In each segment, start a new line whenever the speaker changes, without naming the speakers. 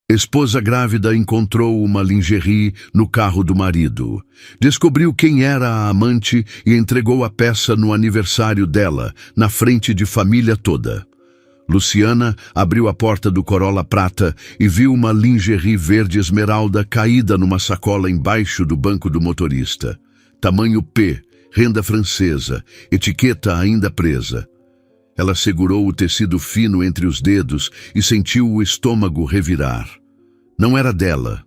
Esposa grávida encontrou uma lingerie no carro do marido. Descobriu quem era a amante e entregou a peça no aniversário dela, na frente de família toda. Luciana abriu a porta do Corolla prata e viu uma lingerie verde esmeralda caída numa sacola embaixo do banco do motorista. Tamanho P, renda francesa, etiqueta ainda presa. Ela segurou o tecido fino entre os dedos e sentiu o estômago revirar. Não era dela.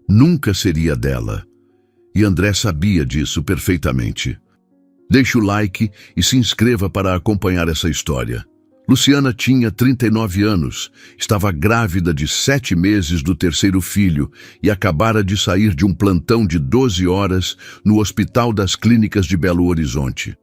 Nunca seria dela. E André sabia disso perfeitamente. Deixe o like e se inscreva para acompanhar essa história. Luciana tinha 39 anos, estava grávida de 7 meses do terceiro filho e acabara de sair de um plantão de 12 horas no Hospital das Clínicas de Belo Horizonte.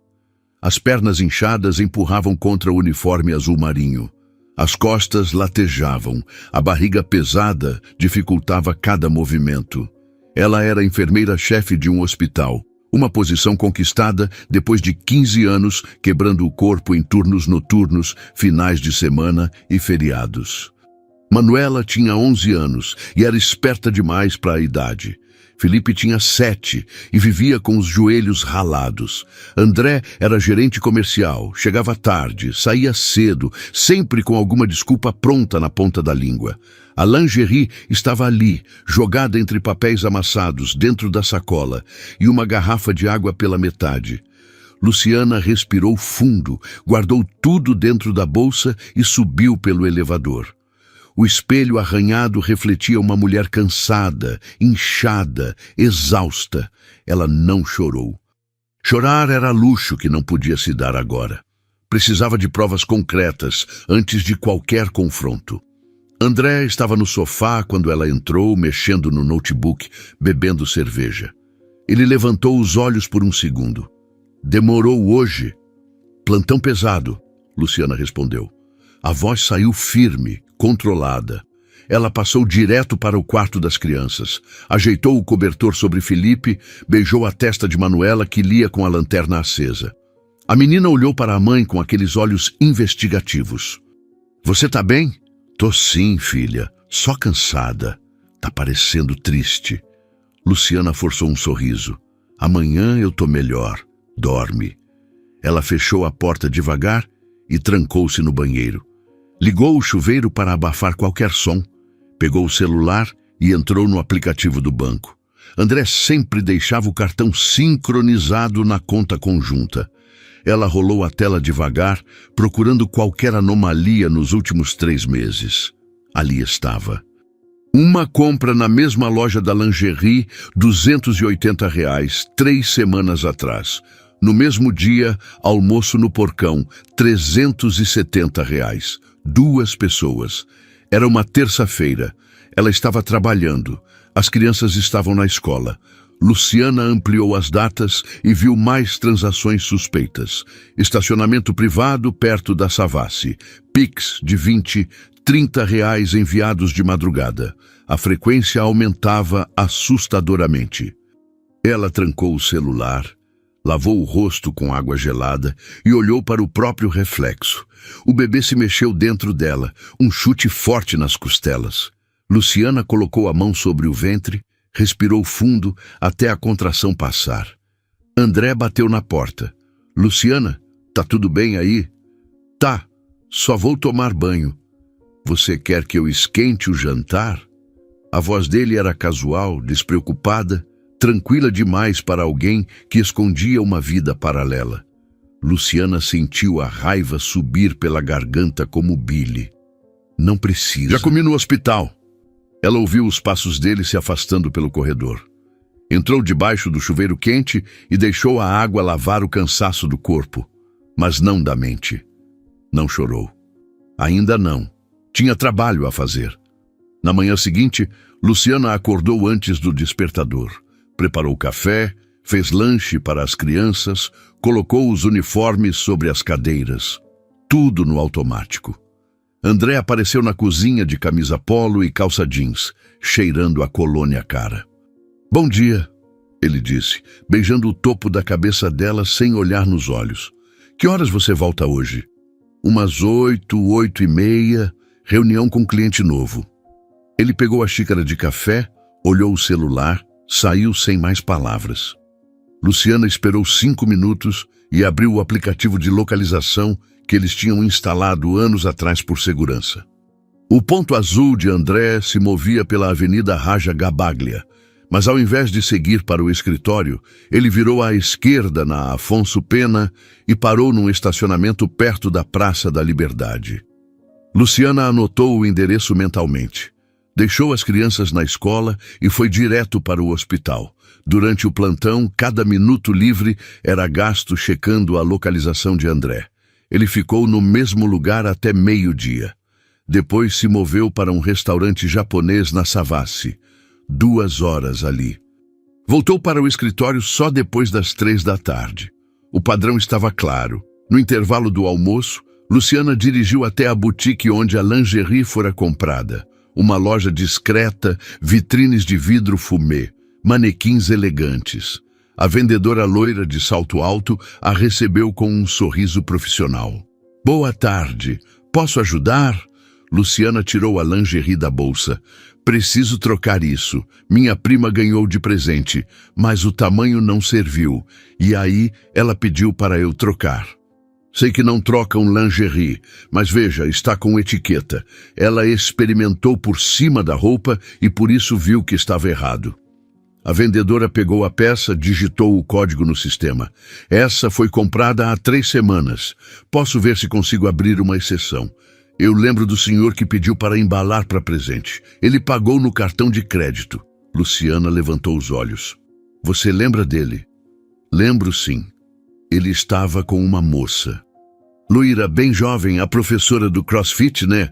As pernas inchadas empurravam contra o uniforme azul marinho. As costas latejavam, a barriga pesada dificultava cada movimento. Ela era enfermeira-chefe de um hospital, uma posição conquistada depois de 15 anos quebrando o corpo em turnos noturnos, finais de semana e feriados. Manuela tinha 11 anos e era esperta demais para a idade. Felipe tinha 7 e vivia com os joelhos ralados. André era gerente comercial, chegava tarde, saía cedo, sempre com alguma desculpa pronta na ponta da língua. A lingerie estava ali, jogada entre papéis amassados, dentro da sacola, e uma garrafa de água pela metade. Luciana respirou fundo, guardou tudo dentro da bolsa e subiu pelo elevador. O espelho arranhado refletia uma mulher cansada, inchada, exausta. Ela não chorou. Chorar era luxo que não podia se dar agora. Precisava de provas concretas antes de qualquer confronto. André estava no sofá quando ela entrou, mexendo no notebook, bebendo cerveja. Ele levantou os olhos por um segundo. Demorou hoje? Plantão pesado, Luciana respondeu. A voz saiu firme, controlada. Ela passou direto para o quarto das crianças, ajeitou o cobertor sobre Felipe, beijou a testa de Manuela que lia com a lanterna acesa. A menina olhou para a mãe com aqueles olhos investigativos. Você tá bem? Tô sim, filha, só cansada. Tá parecendo triste. Luciana forçou um sorriso. Amanhã eu tô melhor. Dorme. Ela fechou a porta devagar e trancou-se no banheiro. Ligou o chuveiro para abafar qualquer som, pegou o celular e entrou no aplicativo do banco. André sempre deixava o cartão sincronizado na conta conjunta. Ela rolou a tela devagar, procurando qualquer anomalia nos últimos 3 meses. Ali estava. Uma compra na mesma loja da lingerie, R$280, 3 semanas atrás. No mesmo dia, almoço no Porcão, R$370. 2 pessoas. Era uma terça-feira. Ela estava trabalhando. As crianças estavam na escola. Luciana ampliou as datas e viu mais transações suspeitas. Estacionamento privado perto da Savassi. Pix de 20, R$30 enviados de madrugada. A frequência aumentava assustadoramente. Ela trancou o celular, lavou o rosto com água gelada e olhou para o próprio reflexo. O bebê se mexeu dentro dela, um chute forte nas costelas. Luciana colocou a mão sobre o ventre, respirou fundo até a contração passar. André bateu na porta. Luciana, tá tudo bem aí? Tá, só vou tomar banho. Você quer que eu esquente o jantar? A voz dele era casual, despreocupada, tranquila demais para alguém que escondia uma vida paralela. Luciana sentiu a raiva subir pela garganta como bile. Não precisa. Já comi no hospital. Ela ouviu os passos dele se afastando pelo corredor. Entrou debaixo do chuveiro quente e deixou a água lavar o cansaço do corpo, mas não da mente. Não chorou. Ainda não. Tinha trabalho a fazer. Na manhã seguinte, Luciana acordou antes do despertador. Preparou café, fez lanche para as crianças, colocou os uniformes sobre as cadeiras. Tudo no automático. André apareceu na cozinha de camisa polo e calça jeans, cheirando a colônia cara. Bom dia, ele disse, beijando o topo da cabeça dela sem olhar nos olhos. Que horas você volta hoje? Umas 8, 8:30, reunião com cliente novo. Ele pegou a xícara de café, olhou o celular, saiu sem mais palavras. Luciana esperou 5 minutos e abriu o aplicativo de localização que eles tinham instalado anos atrás por segurança. O ponto azul de André se movia pela Avenida Raja Gabaglia, mas ao invés de seguir para o escritório, ele virou à esquerda na Afonso Pena e parou num estacionamento perto da Praça da Liberdade. Luciana anotou o endereço mentalmente. Deixou as crianças na escola e foi direto para o hospital. Durante o plantão, cada minuto livre era gasto checando a localização de André. Ele ficou no mesmo lugar até meio-dia. Depois se moveu para um restaurante japonês na Savassi. 2 horas ali. Voltou para o escritório só depois das 3 da tarde. O padrão estava claro. No intervalo do almoço, Luciana dirigiu até a boutique onde a lingerie fora comprada. Uma loja discreta, vitrines de vidro fumê, manequins elegantes. A vendedora loira de salto alto a recebeu com um sorriso profissional. Boa tarde, posso ajudar? Luciana tirou a lingerie da bolsa. Preciso trocar isso. Minha prima ganhou de presente, mas o tamanho não serviu. E aí ela pediu para eu trocar. Sei que não trocam lingerie, mas veja, está com etiqueta. Ela experimentou por cima da roupa e por isso viu que estava errado. A vendedora pegou a peça, digitou o código no sistema. Essa foi comprada há 3 semanas. Posso ver se consigo abrir uma exceção. Eu lembro do senhor que pediu para embalar para presente. Ele pagou no cartão de crédito. Luciana levantou os olhos. Você lembra dele? Lembro, sim. Ele estava com uma moça. Loira, bem jovem, a professora do CrossFit, né?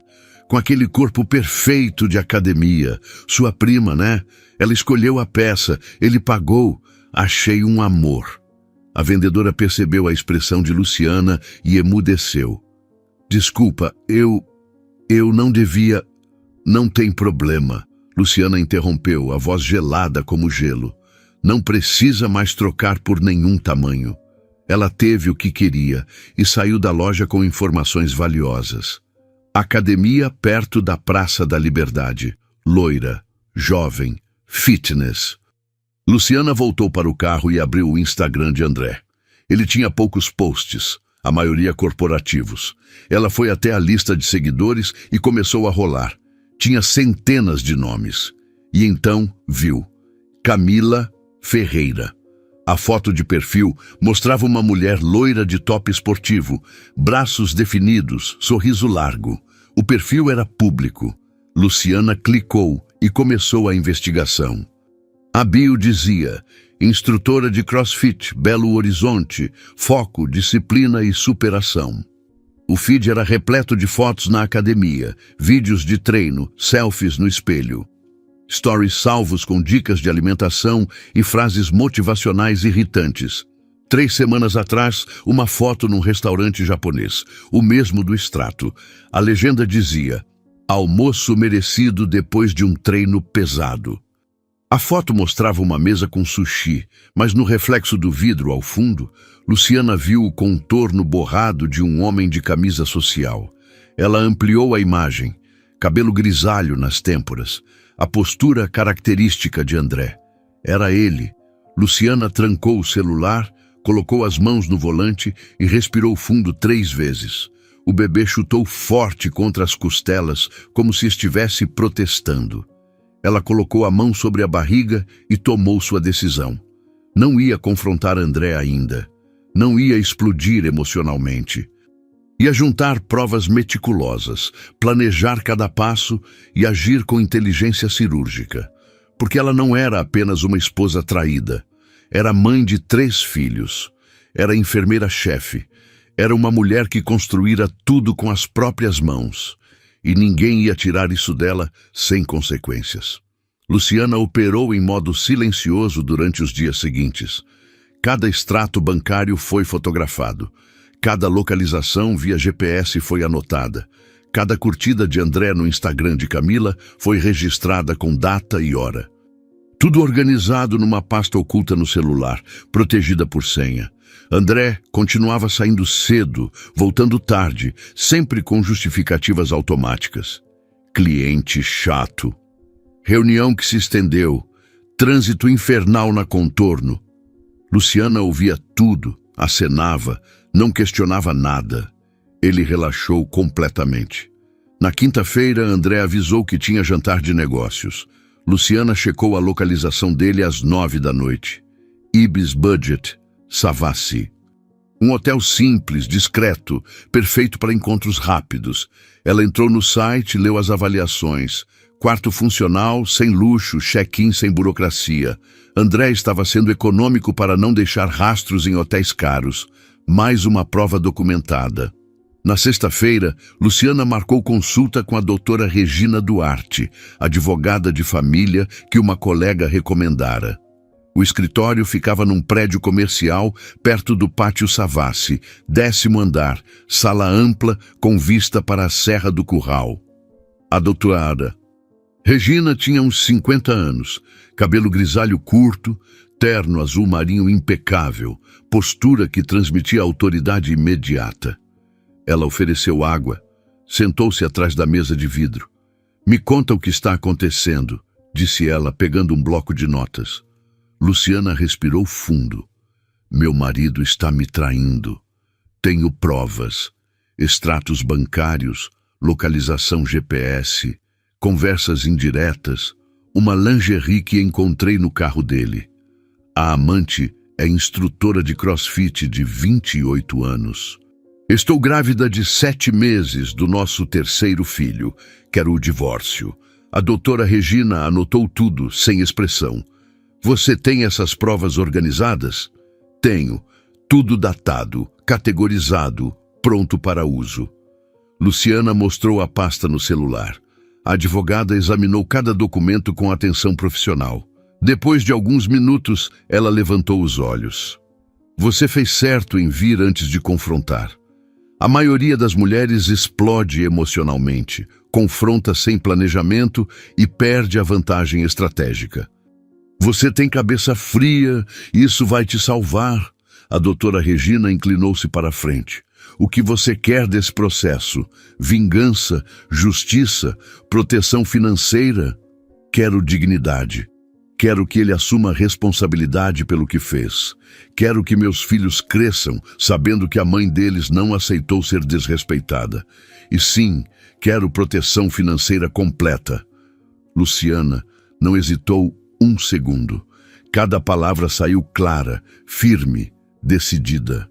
Com aquele corpo perfeito de academia. Sua prima, né? Ela escolheu a peça, ele pagou. Achei um amor. A vendedora percebeu a expressão de Luciana e emudeceu. Desculpa, eu não devia... Não tem problema. Luciana interrompeu, a voz gelada como gelo. Não precisa mais trocar por nenhum tamanho. Ela teve o que queria e saiu da loja com informações valiosas. Academia perto da Praça da Liberdade. Loira, jovem, fitness. Luciana voltou para o carro e abriu o Instagram de André. Ele tinha poucos posts, a maioria corporativos. Ela foi até a lista de seguidores e começou a rolar. Tinha centenas de nomes. E então viu Camila Ferreira. A foto de perfil mostrava uma mulher loira de top esportivo, braços definidos, sorriso largo. O perfil era público. Luciana clicou e começou a investigação. A bio dizia: instrutora de CrossFit, Belo Horizonte, foco, disciplina e superação. O feed era repleto de fotos na academia, vídeos de treino, selfies no espelho. Stories salvos com dicas de alimentação e frases motivacionais irritantes. 3 semanas atrás, uma foto num restaurante japonês, o mesmo do extrato. A legenda dizia: almoço merecido depois de um treino pesado. A foto mostrava uma mesa com sushi, mas no reflexo do vidro ao fundo, Luciana viu o contorno borrado de um homem de camisa social. Ela ampliou a imagem, cabelo grisalho nas têmporas, a postura característica de André. Era ele. Luciana trancou o celular, colocou as mãos no volante e respirou fundo 3 vezes. O bebê chutou forte contra as costelas, como se estivesse protestando. Ela colocou a mão sobre a barriga e tomou sua decisão. Não ia confrontar André ainda. Não ia explodir emocionalmente. Ia juntar provas meticulosas, planejar cada passo e agir com inteligência cirúrgica. Porque ela não era apenas uma esposa traída. Era mãe de 3 filhos. Era enfermeira-chefe. Era uma mulher que construíra tudo com as próprias mãos. E ninguém ia tirar isso dela sem consequências. Luciana operou em modo silencioso durante os dias seguintes. Cada extrato bancário foi fotografado. Cada localização via GPS foi anotada. Cada curtida de André no Instagram de Camila foi registrada com data e hora. Tudo organizado numa pasta oculta no celular, protegida por senha. André continuava saindo cedo, voltando tarde, sempre com justificativas automáticas. Cliente chato. Reunião que se estendeu, trânsito infernal na contorno. Luciana ouvia tudo, acenava, não questionava nada. Ele relaxou completamente. Na quinta-feira, André avisou que tinha jantar de negócios. Luciana checou a localização dele às 9 da noite. Ibis Budget, Savassi. Um hotel simples, discreto, perfeito para encontros rápidos. Ela entrou no site e leu as avaliações. Quarto funcional, sem luxo, check-in sem burocracia. André estava sendo econômico para não deixar rastros em hotéis caros. Mais uma prova documentada. Na sexta-feira, Luciana marcou consulta com a doutora Regina Duarte, advogada de família que uma colega recomendara. O escritório ficava num prédio comercial perto do Pátio Savassi, 10º andar, sala ampla com vista para a Serra do Curral. A doutora Regina tinha uns 50 anos, cabelo grisalho curto, terno azul marinho impecável, postura que transmitia autoridade imediata. Ela ofereceu água, sentou-se atrás da mesa de vidro. "Me conta o que está acontecendo", disse ela, pegando um bloco de notas. Luciana respirou fundo. "Meu marido está me traindo. Tenho provas, extratos bancários, localização GPS, conversas indiretas, uma lingerie que encontrei no carro dele. A amante é instrutora de CrossFit de 28 anos. Estou grávida de 7 meses do nosso terceiro filho. Quero o divórcio." A doutora Regina anotou tudo, sem expressão. "Você tem essas provas organizadas?" "Tenho. Tudo datado, categorizado, pronto para uso." Luciana mostrou a pasta no celular. A advogada examinou cada documento com atenção profissional. Depois de alguns minutos, ela levantou os olhos. "Você fez certo em vir antes de confrontar. A maioria das mulheres explode emocionalmente, confronta sem planejamento e perde a vantagem estratégica. Você tem cabeça fria, isso vai te salvar." A doutora Regina inclinou-se para a frente. "O que você quer desse processo? Vingança, justiça, proteção financeira?" "Quero dignidade. Quero que ele assuma a responsabilidade pelo que fez. Quero que meus filhos cresçam sabendo que a mãe deles não aceitou ser desrespeitada. E sim, quero proteção financeira completa." Luciana não hesitou um segundo. Cada palavra saiu clara, firme, decidida.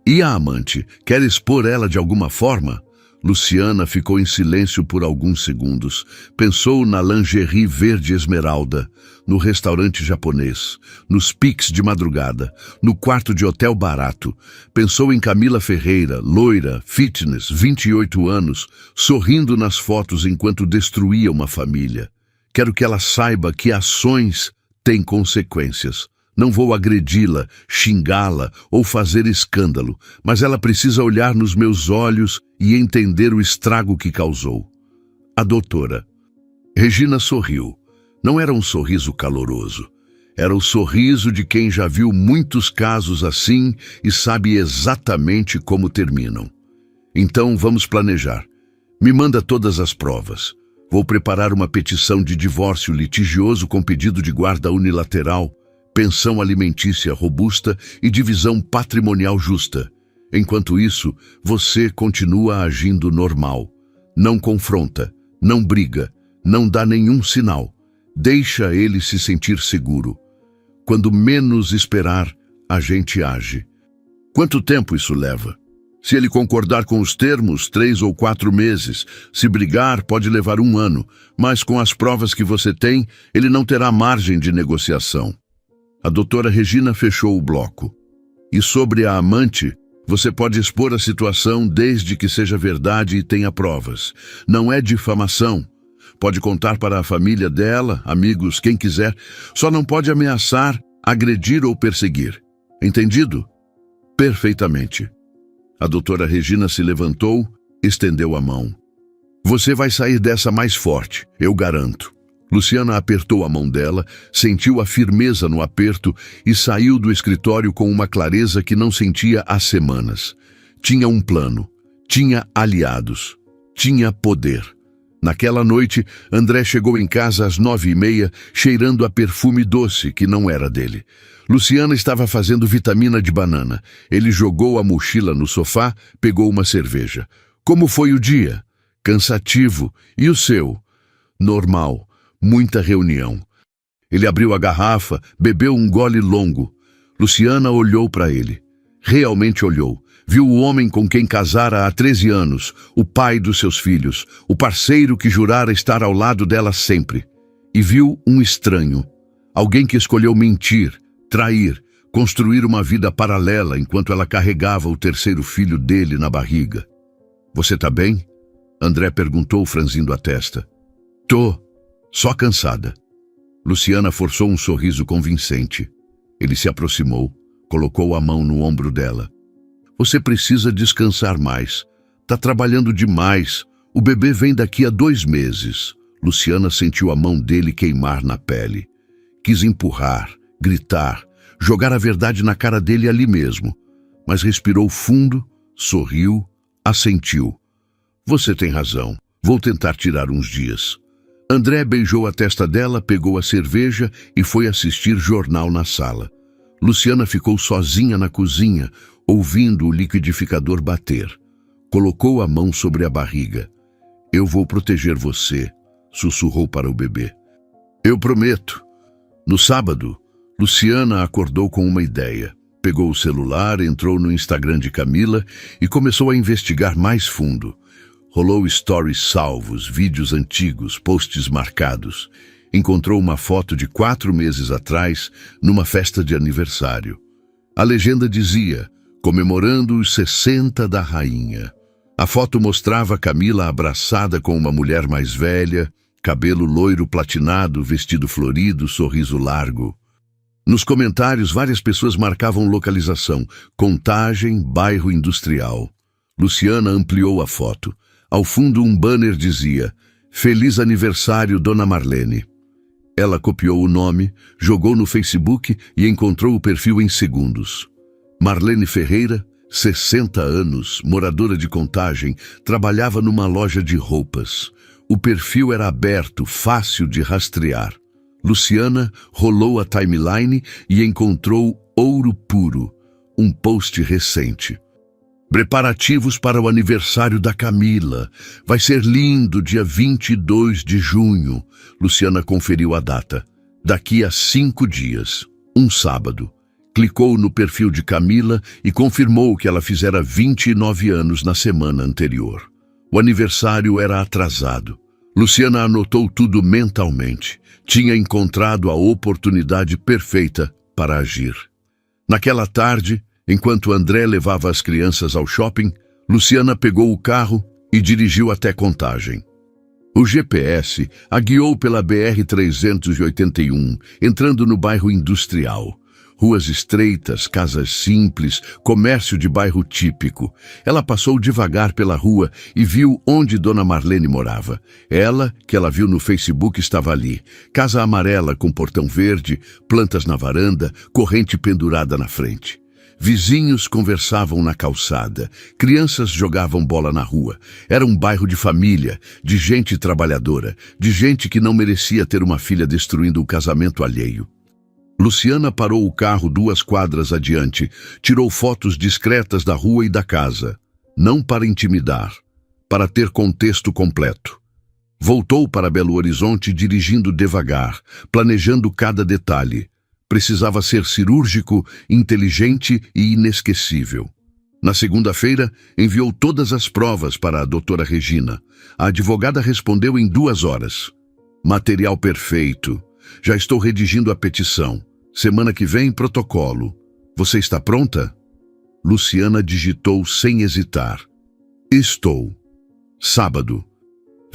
"E a amante? Quer expor ela de alguma forma?" Luciana ficou em silêncio por alguns segundos. Pensou na lingerie verde esmeralda, no restaurante japonês, nos piques de madrugada, no quarto de hotel barato. Pensou em Camila Ferreira, loira, fitness, 28 anos, sorrindo nas fotos enquanto destruía uma família. "Quero que ela saiba que ações têm consequências. Não vou agredi-la, xingá-la ou fazer escândalo, mas ela precisa olhar nos meus olhos e entender o estrago que causou." A doutora Regina sorriu. Não era um sorriso caloroso. Era o sorriso de quem já viu muitos casos assim e sabe exatamente como terminam. "Então vamos planejar. Me manda todas as provas. Vou preparar uma petição de divórcio litigioso com pedido de guarda unilateral, pensão alimentícia robusta e divisão patrimonial justa. Enquanto isso, você continua agindo normal. Não confronta, não briga, não dá nenhum sinal. Deixa ele se sentir seguro. Quando menos esperar, a gente age." "Quanto tempo isso leva?" "Se ele concordar com os termos, 3 ou 4 meses. Se brigar, pode levar 1 ano. Mas com as provas que você tem, ele não terá margem de negociação." A doutora Regina fechou o bloco. "E sobre a amante, você pode expor a situação desde que seja verdade e tenha provas. Não é difamação. Pode contar para a família dela, amigos, quem quiser. Só não pode ameaçar, agredir ou perseguir. Entendido?" "Perfeitamente." A doutora Regina se levantou, estendeu a mão. "Você vai sair dessa mais forte, eu garanto." Luciana apertou a mão dela, sentiu a firmeza no aperto e saiu do escritório com uma clareza que não sentia há semanas. Tinha um plano, tinha aliados, tinha poder. Naquela noite, André chegou em casa às 9h30, cheirando a perfume doce que não era dele. Luciana estava fazendo vitamina de banana. Ele jogou a mochila no sofá, pegou uma cerveja. Como foi o dia? Cansativo. E o seu? Normal. Muita reunião. Ele abriu a garrafa, bebeu um gole longo. Luciana olhou para ele. Realmente olhou. Viu o homem com quem casara há 13 anos, o pai dos seus filhos, o parceiro que jurara estar ao lado dela sempre. E viu um estranho. Alguém que escolheu mentir, trair, construir uma vida paralela enquanto ela carregava o terceiro filho dele na barriga. Você tá bem? André perguntou, franzindo a testa. Tô, só cansada. Luciana forçou um sorriso convincente. Ele se aproximou, colocou a mão no ombro dela. Você precisa descansar mais. Tá trabalhando demais. O bebê vem daqui a 2 meses. Luciana sentiu a mão dele queimar na pele. Quis empurrar, gritar, jogar a verdade na cara dele ali mesmo. Mas respirou fundo, sorriu, assentiu. Você tem razão. Vou tentar tirar uns dias. André beijou a testa dela, pegou a cerveja e foi assistir jornal na sala. Luciana ficou sozinha na cozinha, ouvindo o liquidificador bater. Colocou a mão sobre a barriga. Eu vou proteger você, sussurrou para o bebê. Eu prometo. No sábado, Luciana acordou com uma ideia. Pegou o celular, entrou no Instagram de Camila e começou a investigar mais fundo. Rolou stories salvos, vídeos antigos, posts marcados. Encontrou uma foto de 4 meses atrás, numa festa de aniversário. A legenda dizia, comemorando os 60 da rainha. A foto mostrava Camila abraçada com uma mulher mais velha, cabelo loiro platinado, vestido florido, sorriso largo. Nos comentários, várias pessoas marcavam localização, Contagem, bairro industrial. Luciana ampliou a foto. Ao fundo, um banner dizia, Feliz aniversário, Dona Marlene. Ela copiou o nome, jogou no Facebook e encontrou o perfil em segundos. Marlene Ferreira, 60 anos, moradora de Contagem, trabalhava numa loja de roupas. O perfil era aberto, fácil de rastrear. Luciana rolou a timeline e encontrou Ouro Puro, um post recente. Preparativos para o aniversário da Camila. Vai ser lindo, dia 22 de junho. Luciana conferiu a data. Daqui a 5 dias, um sábado. Clicou no perfil de Camila e confirmou que ela fizera 29 anos na semana anterior. O aniversário era atrasado. Luciana anotou tudo mentalmente. Tinha encontrado a oportunidade perfeita para agir. Naquela tarde, enquanto André levava as crianças ao shopping, Luciana pegou o carro e dirigiu até Contagem. O GPS a guiou pela BR-381, entrando no bairro industrial. Ruas estreitas, casas simples, comércio de bairro típico. Ela passou devagar pela rua e viu onde Dona Marlene morava. Ela, que ela viu no Facebook, estava ali. Casa amarela com portão verde, plantas na varanda, corrente pendurada na frente. Vizinhos conversavam na calçada, crianças jogavam bola na rua. Era um bairro de família, de gente trabalhadora, de gente que não merecia ter uma filha destruindo o casamento alheio. Luciana parou o carro 2 quadras adiante, tirou fotos discretas da rua e da casa. Não para intimidar, para ter contexto completo. Voltou para Belo Horizonte dirigindo devagar, planejando cada detalhe. Precisava ser cirúrgico, inteligente e inesquecível. Na segunda-feira, enviou todas as provas para a doutora Regina. A advogada respondeu em 2 horas. Material perfeito. Já estou redigindo a petição. Semana que vem, protocolo. Você está pronta? Luciana digitou sem hesitar. Estou. Sábado,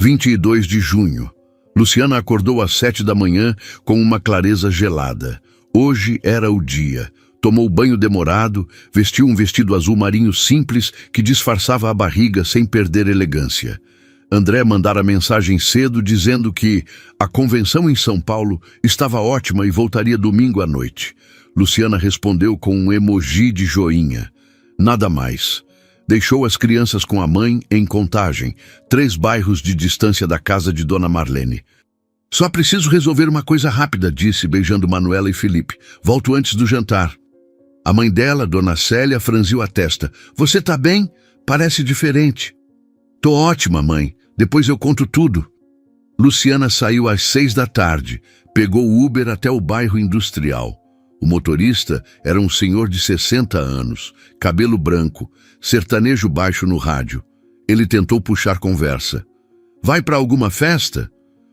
22 de junho. Luciana acordou às 7 da manhã com uma clareza gelada. Hoje era o dia. Tomou banho demorado, vestiu um vestido azul marinho simples que disfarçava a barriga sem perder elegância. André mandara mensagem cedo dizendo que a convenção em São Paulo estava ótima e voltaria domingo à noite. Luciana respondeu com um emoji de joinha. Nada mais. Deixou as crianças com a mãe em Contagem, 3 bairros de distância da casa de Dona Marlene. Só preciso resolver uma coisa rápida, disse, beijando Manuela e Felipe. Volto antes do jantar. A mãe dela, Dona Célia, franziu a testa. Você tá bem? Parece diferente. Tô ótima, mãe. Depois eu conto tudo. Luciana saiu às 6 da tarde. Pegou o Uber até o bairro industrial. O motorista era um senhor de 60 anos, cabelo branco, sertanejo baixo no rádio. Ele tentou puxar conversa. Vai para alguma festa?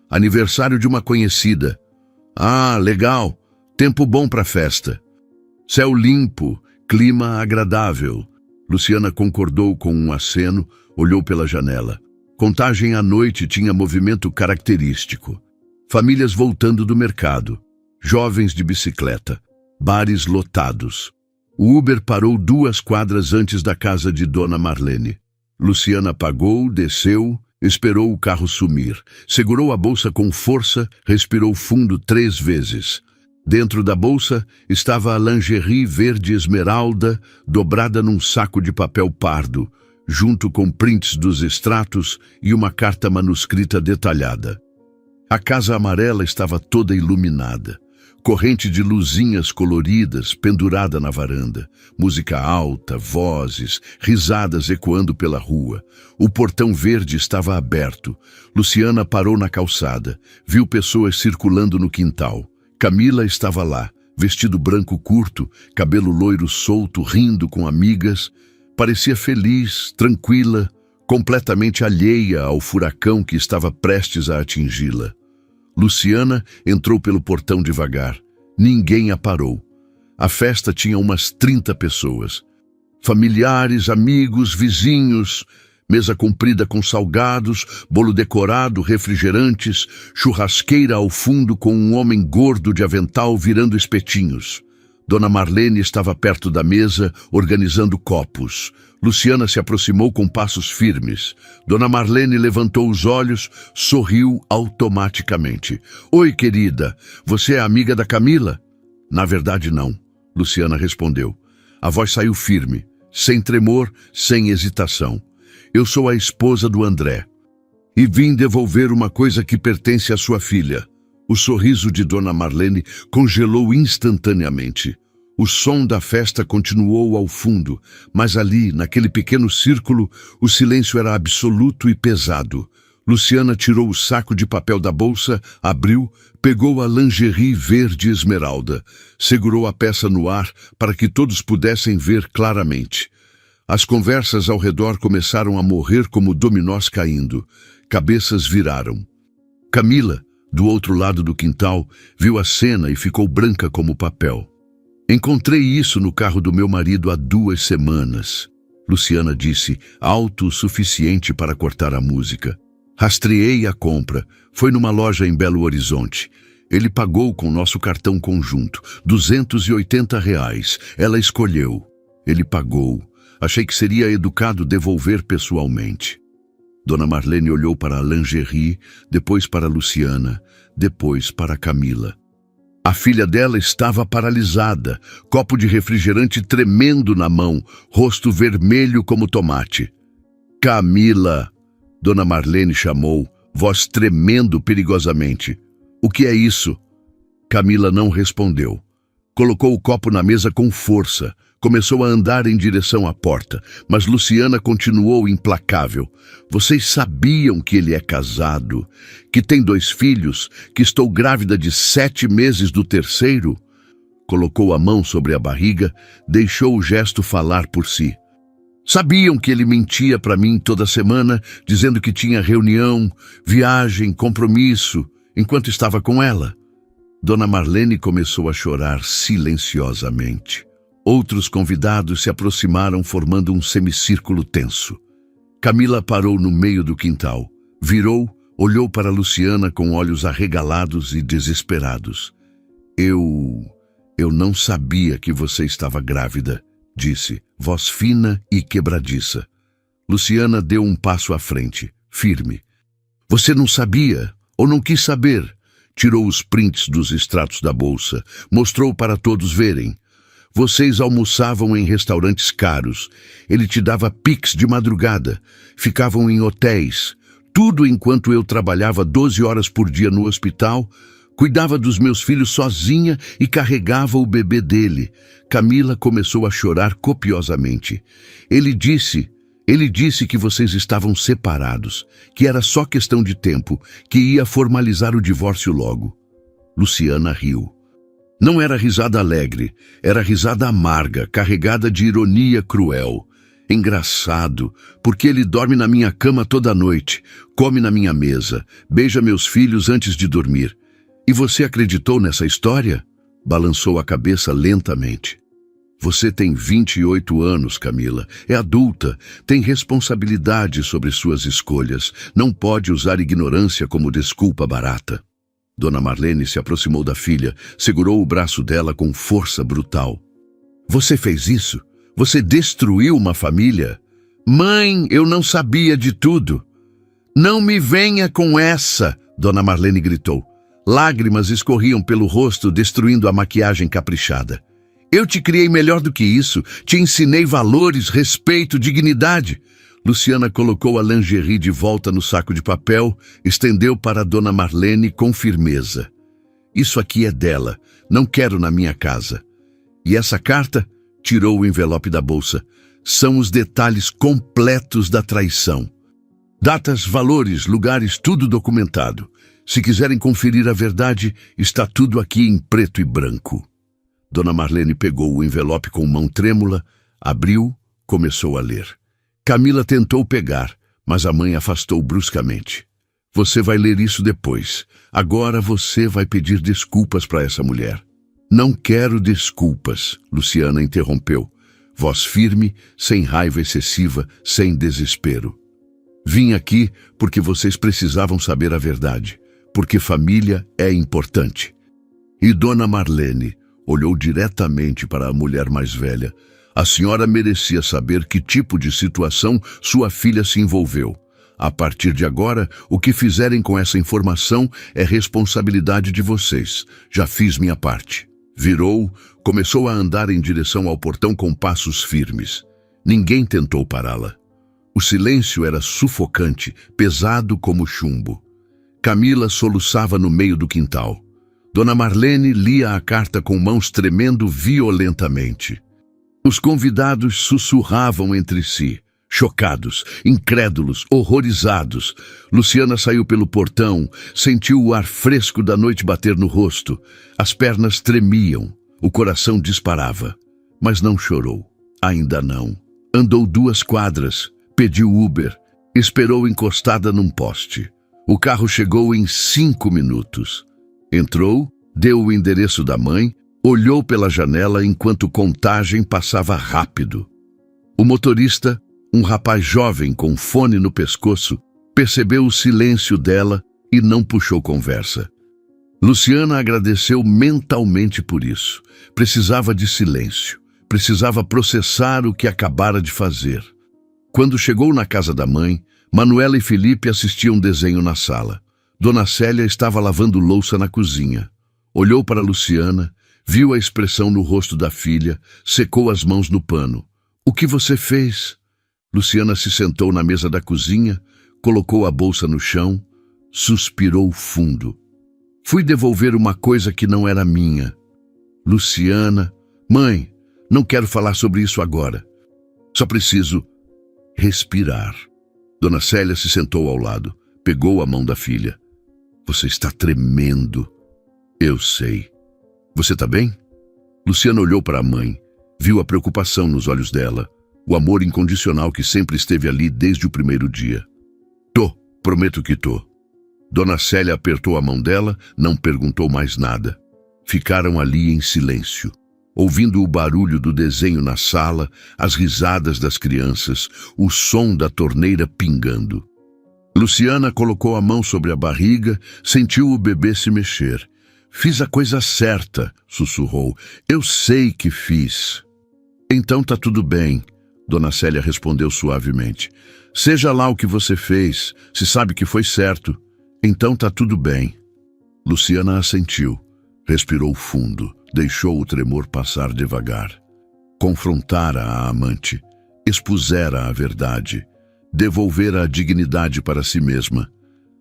Aniversário de uma conhecida. Ah, legal. Tempo bom para festa. Céu limpo, clima agradável. Luciana concordou com um aceno, olhou pela janela. Contagem à noite tinha movimento característico. Famílias voltando do mercado. Jovens de bicicleta. Bares lotados. O Uber parou 2 quadras antes da casa de Dona Marlene. Luciana pagou, desceu, esperou o carro sumir. Segurou a bolsa com força, respirou fundo 3 vezes. Dentro da bolsa estava a lingerie verde esmeralda, dobrada num saco de papel pardo, junto com prints dos extratos e uma carta manuscrita detalhada. A casa amarela estava toda iluminada. Corrente de luzinhas coloridas pendurada na varanda. Música alta, vozes, risadas ecoando pela rua. O portão verde estava aberto. Luciana parou na calçada. Viu pessoas circulando no quintal. Camila estava lá, vestido branco curto, cabelo loiro solto, rindo com amigas. Parecia feliz, tranquila, completamente alheia ao furacão que estava prestes a atingi-la. Luciana entrou pelo portão devagar. Ninguém a parou. A festa tinha umas 30 pessoas. Familiares, amigos, vizinhos, mesa comprida com salgados, bolo decorado, refrigerantes, churrasqueira ao fundo com um homem gordo de avental virando espetinhos. Dona Marlene estava perto da mesa, organizando copos. Luciana se aproximou com passos firmes. Dona Marlene levantou os olhos, sorriu automaticamente. Oi, querida, você é amiga da Camila? Na verdade, não, Luciana respondeu. A voz saiu firme, sem tremor, sem hesitação. Eu sou a esposa do André. E vim devolver uma coisa que pertence à sua filha. O sorriso de Dona Marlene congelou instantaneamente. O som da festa continuou ao fundo, mas ali, naquele pequeno círculo, o silêncio era absoluto e pesado. Luciana tirou o saco de papel da bolsa, abriu, pegou a lingerie verde esmeralda, segurou a peça no ar para que todos pudessem ver claramente. As conversas ao redor começaram a morrer como dominós caindo. Cabeças viraram. Camila, do outro lado do quintal, viu a cena e ficou branca como papel. Encontrei isso no carro do meu marido há 2 semanas. Luciana disse, alto o suficiente para cortar a música. Rastreei a compra. Foi numa loja em Belo Horizonte. Ele pagou com nosso cartão conjunto. R$ 280. Ela escolheu. Ele pagou. Achei que seria educado devolver pessoalmente. Dona Marlene olhou para a lingerie, depois para Luciana, depois para Camila. A filha dela estava paralisada, copo de refrigerante tremendo na mão, rosto vermelho como tomate. Camila, Dona Marlene chamou, voz tremendo perigosamente. O que é isso? Camila não respondeu. Colocou o copo na mesa com força. Começou a andar em direção à porta, mas Luciana continuou implacável. Vocês sabiam que ele é casado, que tem 2 filhos, que estou grávida de 7 meses do terceiro? Colocou a mão sobre a barriga, deixou o gesto falar por si. Sabiam que ele mentia para mim toda semana, dizendo que tinha reunião, viagem, compromisso, enquanto estava com ela? Dona Marlene começou a chorar silenciosamente. Outros convidados se aproximaram formando um semicírculo tenso. Camila parou no meio do quintal. Virou, olhou para Luciana com olhos arregalados e desesperados. Eu não sabia que você estava grávida, disse, voz fina e quebradiça. Luciana deu um passo à frente, firme. Você não sabia, ou não quis saber? Tirou os prints dos extratos da bolsa, mostrou para todos verem. Vocês almoçavam em restaurantes caros. Ele te dava pix de madrugada. Ficavam em hotéis. Tudo enquanto eu trabalhava 12 horas por dia no hospital, cuidava dos meus filhos sozinha e carregava o bebê dele. Camila começou a chorar copiosamente. Ele disse que vocês estavam separados, que era só questão de tempo, que ia formalizar o divórcio logo. Luciana riu. Não era risada alegre, era risada amarga, carregada de ironia cruel. Engraçado, porque ele dorme na minha cama toda noite, come na minha mesa, beija meus filhos antes de dormir. E você acreditou nessa história? Balançou a cabeça lentamente. Você tem 28 anos, Camila. É adulta, tem responsabilidade sobre suas escolhas. Não pode usar ignorância como desculpa barata. Dona Marlene se aproximou da filha, segurou o braço dela com força brutal. Você fez isso? Você destruiu uma família? Mãe, eu não sabia de tudo. Não me venha com essa, Dona Marlene gritou. Lágrimas escorriam pelo rosto, destruindo a maquiagem caprichada. Eu te criei melhor do que isso. Te ensinei valores, respeito, dignidade. Luciana colocou a lingerie de volta no saco de papel, estendeu para Dona Marlene com firmeza. Isso aqui é dela. Não quero na minha casa. E essa carta? Tirou o envelope da bolsa. São os detalhes completos da traição. Datas, valores, lugares, tudo documentado. Se quiserem conferir a verdade, está tudo aqui em preto e branco. Dona Marlene pegou o envelope com mão trêmula, abriu, começou a ler. Camila tentou pegar, mas a mãe afastou bruscamente. Você vai ler isso depois. Agora você vai pedir desculpas para essa mulher. Não quero desculpas, Luciana interrompeu. Voz firme, sem raiva excessiva, sem desespero. Vim aqui porque vocês precisavam saber a verdade, porque família é importante. E Dona Marlene olhou diretamente para a mulher mais velha. A senhora merecia saber que tipo de situação sua filha se envolveu. A partir de agora, o que fizerem com essa informação é responsabilidade de vocês. Já fiz minha parte. Virou, começou a andar em direção ao portão com passos firmes. Ninguém tentou pará-la. O silêncio era sufocante, pesado como chumbo. Camila soluçava no meio do quintal. Dona Marlene lia a carta com mãos tremendo violentamente. Os convidados sussurravam entre si, chocados, incrédulos, horrorizados. Luciana saiu pelo portão, sentiu o ar fresco da noite bater no rosto. As pernas tremiam, o coração disparava. Mas não chorou, ainda não. Andou 2 quadras, pediu Uber, esperou encostada num poste. O carro chegou em 5 minutos. Entrou, deu o endereço da mãe, olhou pela janela enquanto Contagem passava rápido. O motorista, um rapaz jovem com fone no pescoço, percebeu o silêncio dela e não puxou conversa. Luciana agradeceu mentalmente por isso. Precisava de silêncio. Precisava processar o que acabara de fazer. Quando chegou na casa da mãe, Manuela e Felipe assistiam desenho na sala. Dona Célia estava lavando louça na cozinha. Olhou para Luciana, viu a expressão no rosto da filha, secou as mãos no pano. O que você fez? Luciana se sentou na mesa da cozinha, colocou a bolsa no chão, suspirou fundo. Fui devolver uma coisa que não era minha. Luciana, mãe, não quero falar sobre isso agora. Só preciso respirar. Dona Célia se sentou ao lado, pegou a mão da filha. Você está tremendo. Eu sei. Você está bem? Luciana olhou para a mãe, viu a preocupação nos olhos dela, o amor incondicional que sempre esteve ali desde o primeiro dia. Tô, prometo que tô. Dona Célia apertou a mão dela, não perguntou mais nada. Ficaram ali em silêncio, ouvindo o barulho do desenho na sala, as risadas das crianças, o som da torneira pingando. Luciana colocou a mão sobre a barriga, sentiu o bebê se mexer. Fiz a coisa certa, sussurrou. Eu sei que fiz. Então tá tudo bem, Dona Célia respondeu suavemente. Seja lá o que você fez, se sabe que foi certo. Então tá tudo bem. Luciana assentiu. Respirou fundo, deixou o tremor passar devagar. Confrontara a amante, expusera a verdade, devolvera a dignidade para si mesma.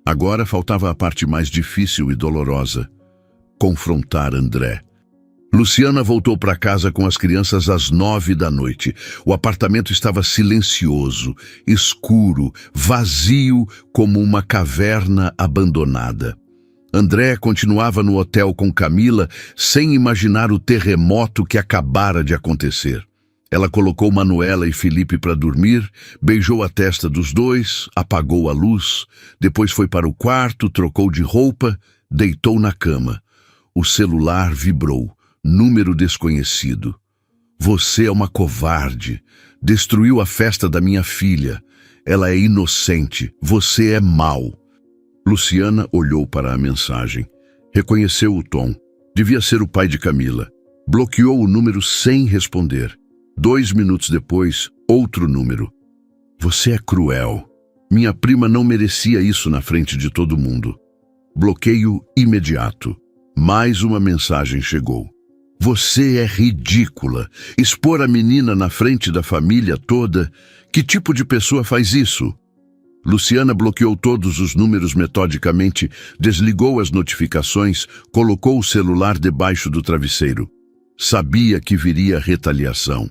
Agora faltava a parte mais difícil e dolorosa: confrontar André. Luciana voltou para casa com as crianças às 9 da noite. O apartamento estava silencioso, escuro, vazio como uma caverna abandonada. André continuava no hotel com Camila, sem imaginar o terremoto que acabara de acontecer. Ela colocou Manuela e Felipe para dormir, beijou a testa dos dois, apagou a luz, depois foi para o quarto, trocou de roupa, deitou na cama. O celular vibrou. Número desconhecido. Você é uma covarde. Destruiu a festa da minha filha. Ela é inocente. Você é mau. Luciana olhou para a mensagem. Reconheceu o tom. Devia ser o pai de Camila. Bloqueou o número sem responder. 2 minutos depois, outro número. Você é cruel. Minha prima não merecia isso na frente de todo mundo. Bloqueio imediato. Mais uma mensagem chegou. Você é ridícula. Expor a menina na frente da família toda? Que tipo de pessoa faz isso? Luciana bloqueou todos os números metodicamente, desligou as notificações, colocou o celular debaixo do travesseiro. Sabia que viria retaliação.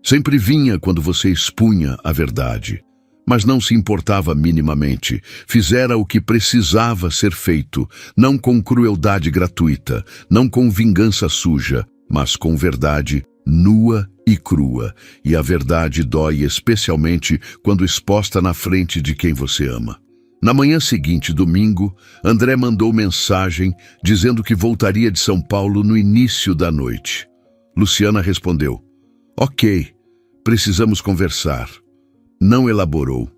Sempre vinha quando você expunha a verdade, mas não se importava minimamente. Fizera o que precisava ser feito, não com crueldade gratuita, não com vingança suja, mas com verdade nua e crua. E a verdade dói especialmente quando exposta na frente de quem você ama. Na manhã seguinte, domingo, André mandou mensagem dizendo que voltaria de São Paulo no início da noite. Luciana respondeu: ok, precisamos conversar. Não elaborou,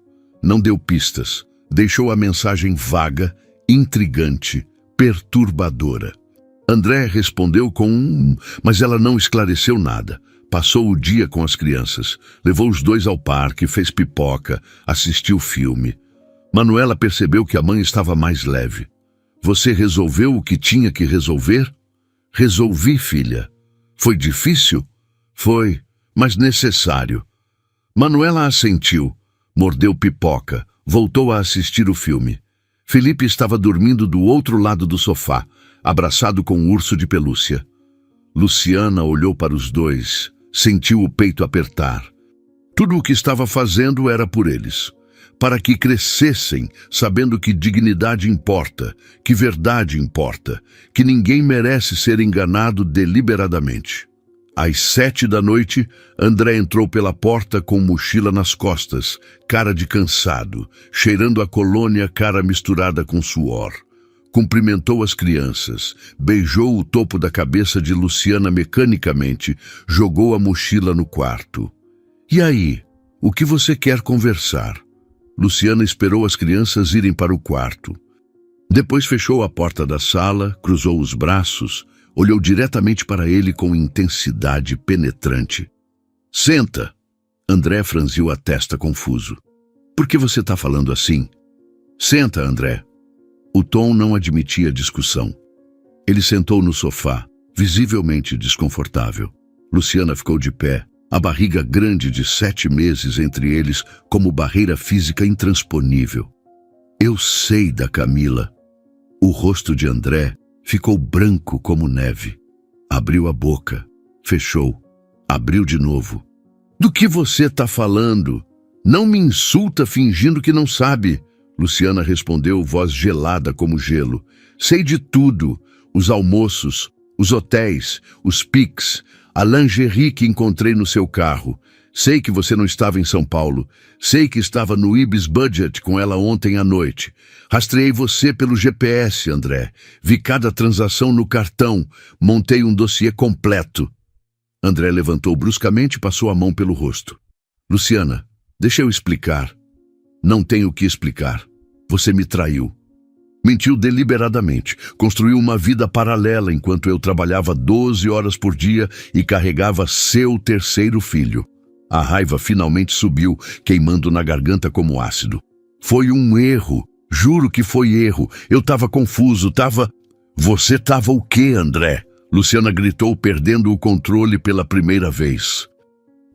não deu pistas, deixou a mensagem vaga, intrigante, perturbadora. André respondeu com mas ela não esclareceu nada. Passou o dia com as crianças, levou os dois ao parque, fez pipoca, assistiu filme. Manuela percebeu que a mãe estava mais leve. Você resolveu o que tinha que resolver? Resolvi, filha. Foi difícil? Foi, mas necessário. Manuela assentiu, mordeu pipoca, voltou a assistir o filme. Felipe estava dormindo do outro lado do sofá, abraçado com um urso de pelúcia. Luciana olhou para os dois, sentiu o peito apertar. Tudo o que estava fazendo era por eles, para que crescessem sabendo que dignidade importa, que verdade importa, que ninguém merece ser enganado deliberadamente. Às 7 da noite, André entrou pela porta com mochila nas costas, cara de cansado, cheirando a colônia, cara misturada com suor. Cumprimentou as crianças, beijou o topo da cabeça de Luciana mecanicamente, jogou a mochila no quarto. E aí, o que você quer conversar? Luciana esperou as crianças irem para o quarto. Depois fechou a porta da sala, cruzou os braços, olhou diretamente para ele com intensidade penetrante. Senta! André franziu a testa confuso. Por que você está falando assim? Senta, André. O tom não admitia discussão. Ele sentou no sofá, visivelmente desconfortável. Luciana ficou de pé, a barriga grande de 7 meses entre eles como barreira física intransponível. Eu sei da Camila. O rosto de André ficou branco como neve. Abriu a boca, fechou, abriu de novo. Do que você está falando? Não me insulta fingindo que não sabe. Luciana respondeu, voz gelada como gelo. Sei de tudo. Os almoços, os hotéis, os pics, a lingerie que encontrei no seu carro. Sei que você não estava em São Paulo. Sei que estava no Ibis Budget com ela ontem à noite. Rastreei você pelo GPS, André. Vi cada transação no cartão. Montei um dossiê completo. André levantou bruscamente e passou a mão pelo rosto. Luciana, deixa eu explicar. Não tenho o que explicar. Você me traiu. Mentiu deliberadamente. Construiu uma vida paralela enquanto eu trabalhava 12 horas por dia e carregava seu 3º filho. A raiva finalmente subiu, queimando na garganta como ácido. Foi um erro. Juro que foi erro. Eu estava confuso, estava... Você tava o quê, André? Luciana gritou, perdendo o controle pela primeira vez.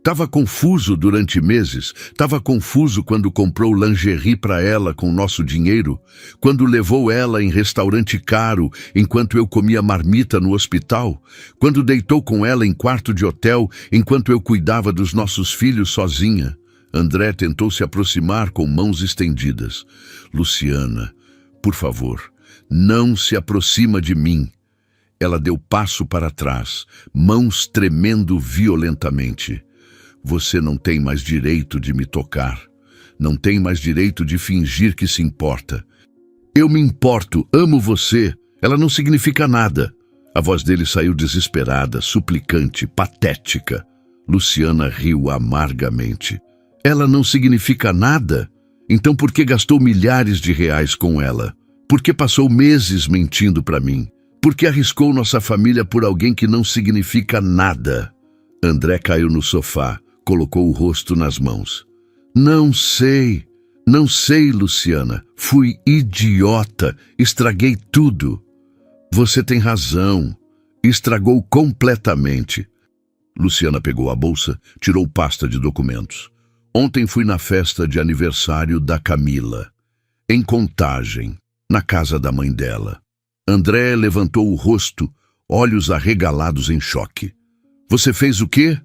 Tava confuso durante meses. Tava confuso quando comprou lingerie para ela com nosso dinheiro, quando levou ela em restaurante caro enquanto eu comia marmita no hospital, quando deitou com ela em quarto de hotel enquanto eu cuidava dos nossos filhos sozinha. André tentou se aproximar com mãos estendidas. Luciana, por favor, não se aproxima de mim. Ela deu passo para trás, mãos tremendo violentamente. Você não tem mais direito de me tocar. Não tem mais direito de fingir que se importa. Eu me importo, amo você. Ela não significa nada. A voz dele saiu desesperada, suplicante, patética. Luciana riu amargamente. Ela não significa nada? Então por que gastou milhares de reais com ela? Por que passou meses mentindo para mim? Por que arriscou nossa família por alguém que não significa nada? André caiu no sofá, colocou o rosto nas mãos. Não sei, Luciana. Fui idiota, estraguei tudo. Você tem razão, estragou completamente. Luciana pegou a bolsa, tirou pasta de documentos. Ontem fui na festa de aniversário da Camila, em Contagem, na casa da mãe dela. André levantou o rosto, olhos arregalados em choque. Você fez o quê?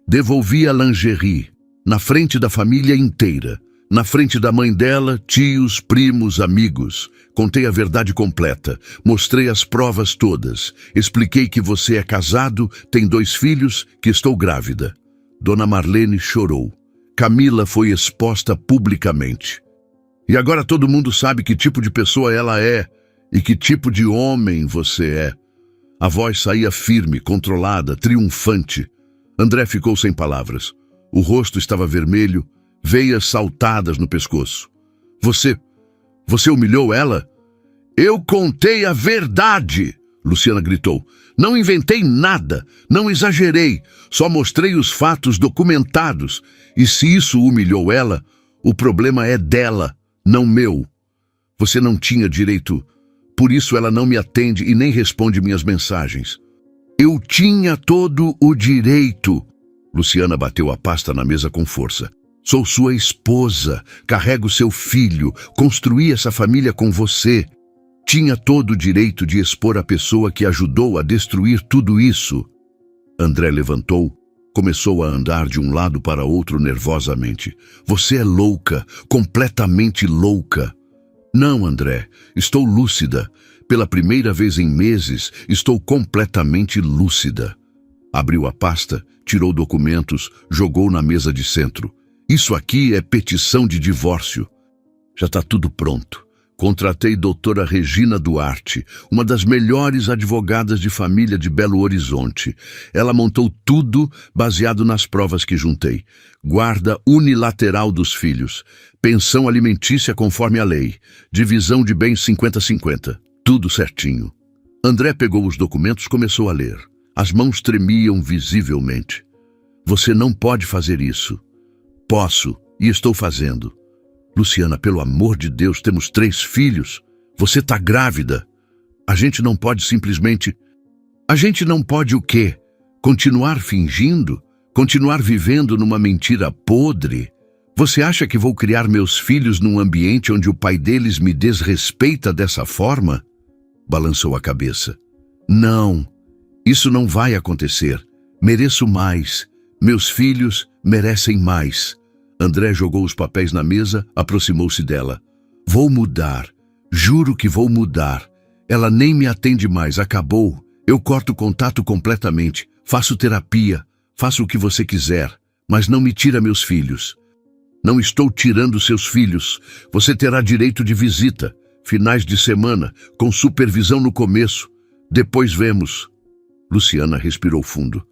Devolvi a lingerie, na frente da família inteira, na frente da mãe dela, tios, primos, amigos. Contei a verdade completa, mostrei as provas todas, expliquei que você é casado, tem 2 filhos, que estou grávida. Dona Marlene chorou. Camila foi exposta publicamente. E agora todo mundo sabe que tipo de pessoa ela é e que tipo de homem você é. A voz saía firme, controlada, triunfante. André ficou sem palavras. O rosto estava vermelho, veias saltadas no pescoço. Você humilhou ela? Eu contei a verdade, Luciana gritou. Não inventei nada, não exagerei, só mostrei os fatos documentados. E se isso humilhou ela, o problema é dela, não meu. Você não tinha direito, por isso ela não me atende e nem responde minhas mensagens. Eu tinha todo o direito. Luciana bateu a pasta na mesa com força. Sou sua esposa, carrego seu filho, construí essa família com você. Tinha todo o direito de expor a pessoa que ajudou a destruir tudo isso. André levantou, começou a andar de um lado para outro nervosamente. Você é louca, completamente louca. Não, André, estou lúcida. Pela primeira vez em meses, estou completamente lúcida. Abriu a pasta, tirou documentos, jogou na mesa de centro. Isso aqui é petição de divórcio. Já está tudo pronto. Contratei doutora Regina Duarte, uma das melhores advogadas de família de Belo Horizonte. Ela montou tudo baseado nas provas que juntei. Guarda unilateral dos filhos, pensão alimentícia conforme a lei, divisão de bens 50-50, tudo certinho. André pegou os documentos e começou a ler. As mãos tremiam visivelmente. Você não pode fazer isso. Posso, e estou fazendo. Luciana, pelo amor de Deus, temos 3 filhos. Você está grávida. A gente não pode simplesmente... A gente não pode o quê? Continuar fingindo? Continuar vivendo numa mentira podre? Você acha que vou criar meus filhos num ambiente onde o pai deles me desrespeita dessa forma? Balançou a cabeça. Não, isso não vai acontecer. Mereço mais. Meus filhos merecem mais. André jogou os papéis na mesa, aproximou-se dela. Vou mudar. Juro que vou mudar. Ela nem me atende mais, acabou. Eu corto contato completamente. Faço terapia. Faço o que você quiser. Mas não me tira meus filhos. Não estou tirando seus filhos. Você terá direito de visita. Finais de semana, com supervisão no começo. Depois vemos. Luciana respirou fundo.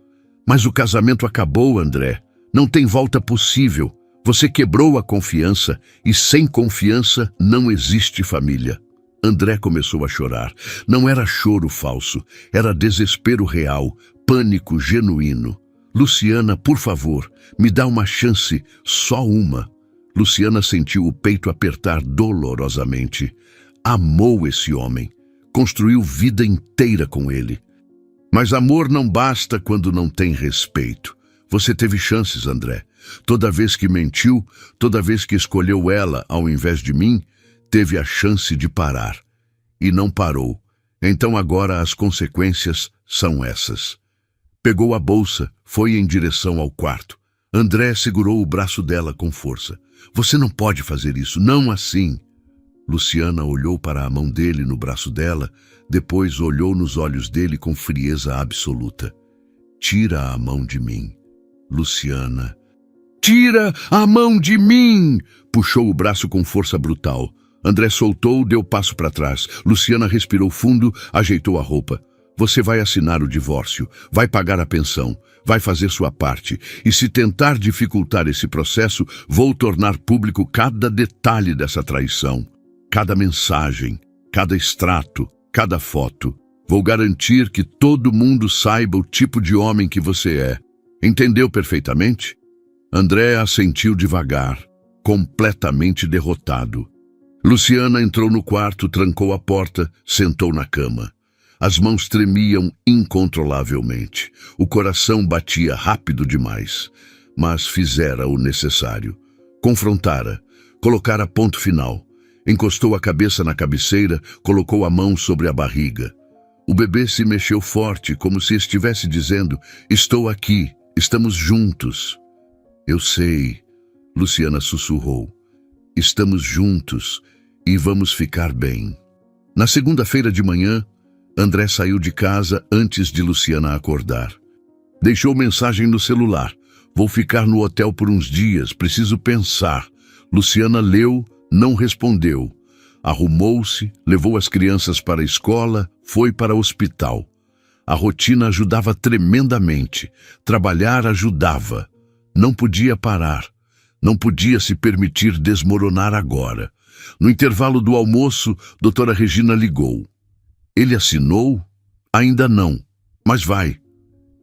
Mas o casamento acabou, André. Não tem volta possível. Você quebrou a confiança e sem confiança não existe família. André começou a chorar. Não era choro falso, era desespero real, pânico genuíno. Luciana, por favor, me dá uma chance, só uma. Luciana sentiu o peito apertar dolorosamente. Amou esse homem. construiu vida inteira com ele. Mas amor não basta quando não tem respeito. Você teve chances, André. Toda vez que mentiu, toda vez que escolheu ela ao invés de mim, teve a chance de parar. E não parou. Então agora as consequências são essas. Pegou a bolsa, foi em direção ao quarto. André segurou o braço dela com força. Você não pode fazer isso, não assim. Luciana olhou para a mão dele no braço dela, depois olhou nos olhos dele com frieza absoluta. Tira a mão de mim, Luciana. Tira a mão de mim! Puxou o braço com força brutal. André soltou, deu passo para trás. Luciana respirou fundo, ajeitou a roupa. Você vai assinar o divórcio, vai pagar a pensão, vai fazer sua parte. E se tentar dificultar esse processo, vou tornar público cada detalhe dessa traição. Cada mensagem, cada extrato, cada foto. Vou garantir que todo mundo saiba o tipo de homem que você é. Entendeu perfeitamente? André assentiu devagar, completamente derrotado. Luciana entrou no quarto, trancou a porta, sentou na cama. As mãos tremiam incontrolavelmente. O coração batia rápido demais, mas fizera o necessário. Confrontara, colocara ponto final. Encostou a cabeça na cabeceira, colocou a mão sobre a barriga. O bebê se mexeu forte, como se estivesse dizendo, estou aqui, estamos juntos. Eu sei, Luciana sussurrou. Estamos juntos e vamos ficar bem. Na segunda-feira de manhã, André saiu de casa antes de Luciana acordar. Deixou mensagem no celular. Vou ficar no hotel por uns dias, preciso pensar. Luciana leu, não respondeu. Arrumou-se, levou as crianças para a escola, foi para o hospital. A rotina ajudava tremendamente. Trabalhar ajudava. Não podia parar. Não podia se permitir desmoronar agora. No intervalo do almoço, doutora Regina ligou. Ele assinou? Ainda não. Mas vai.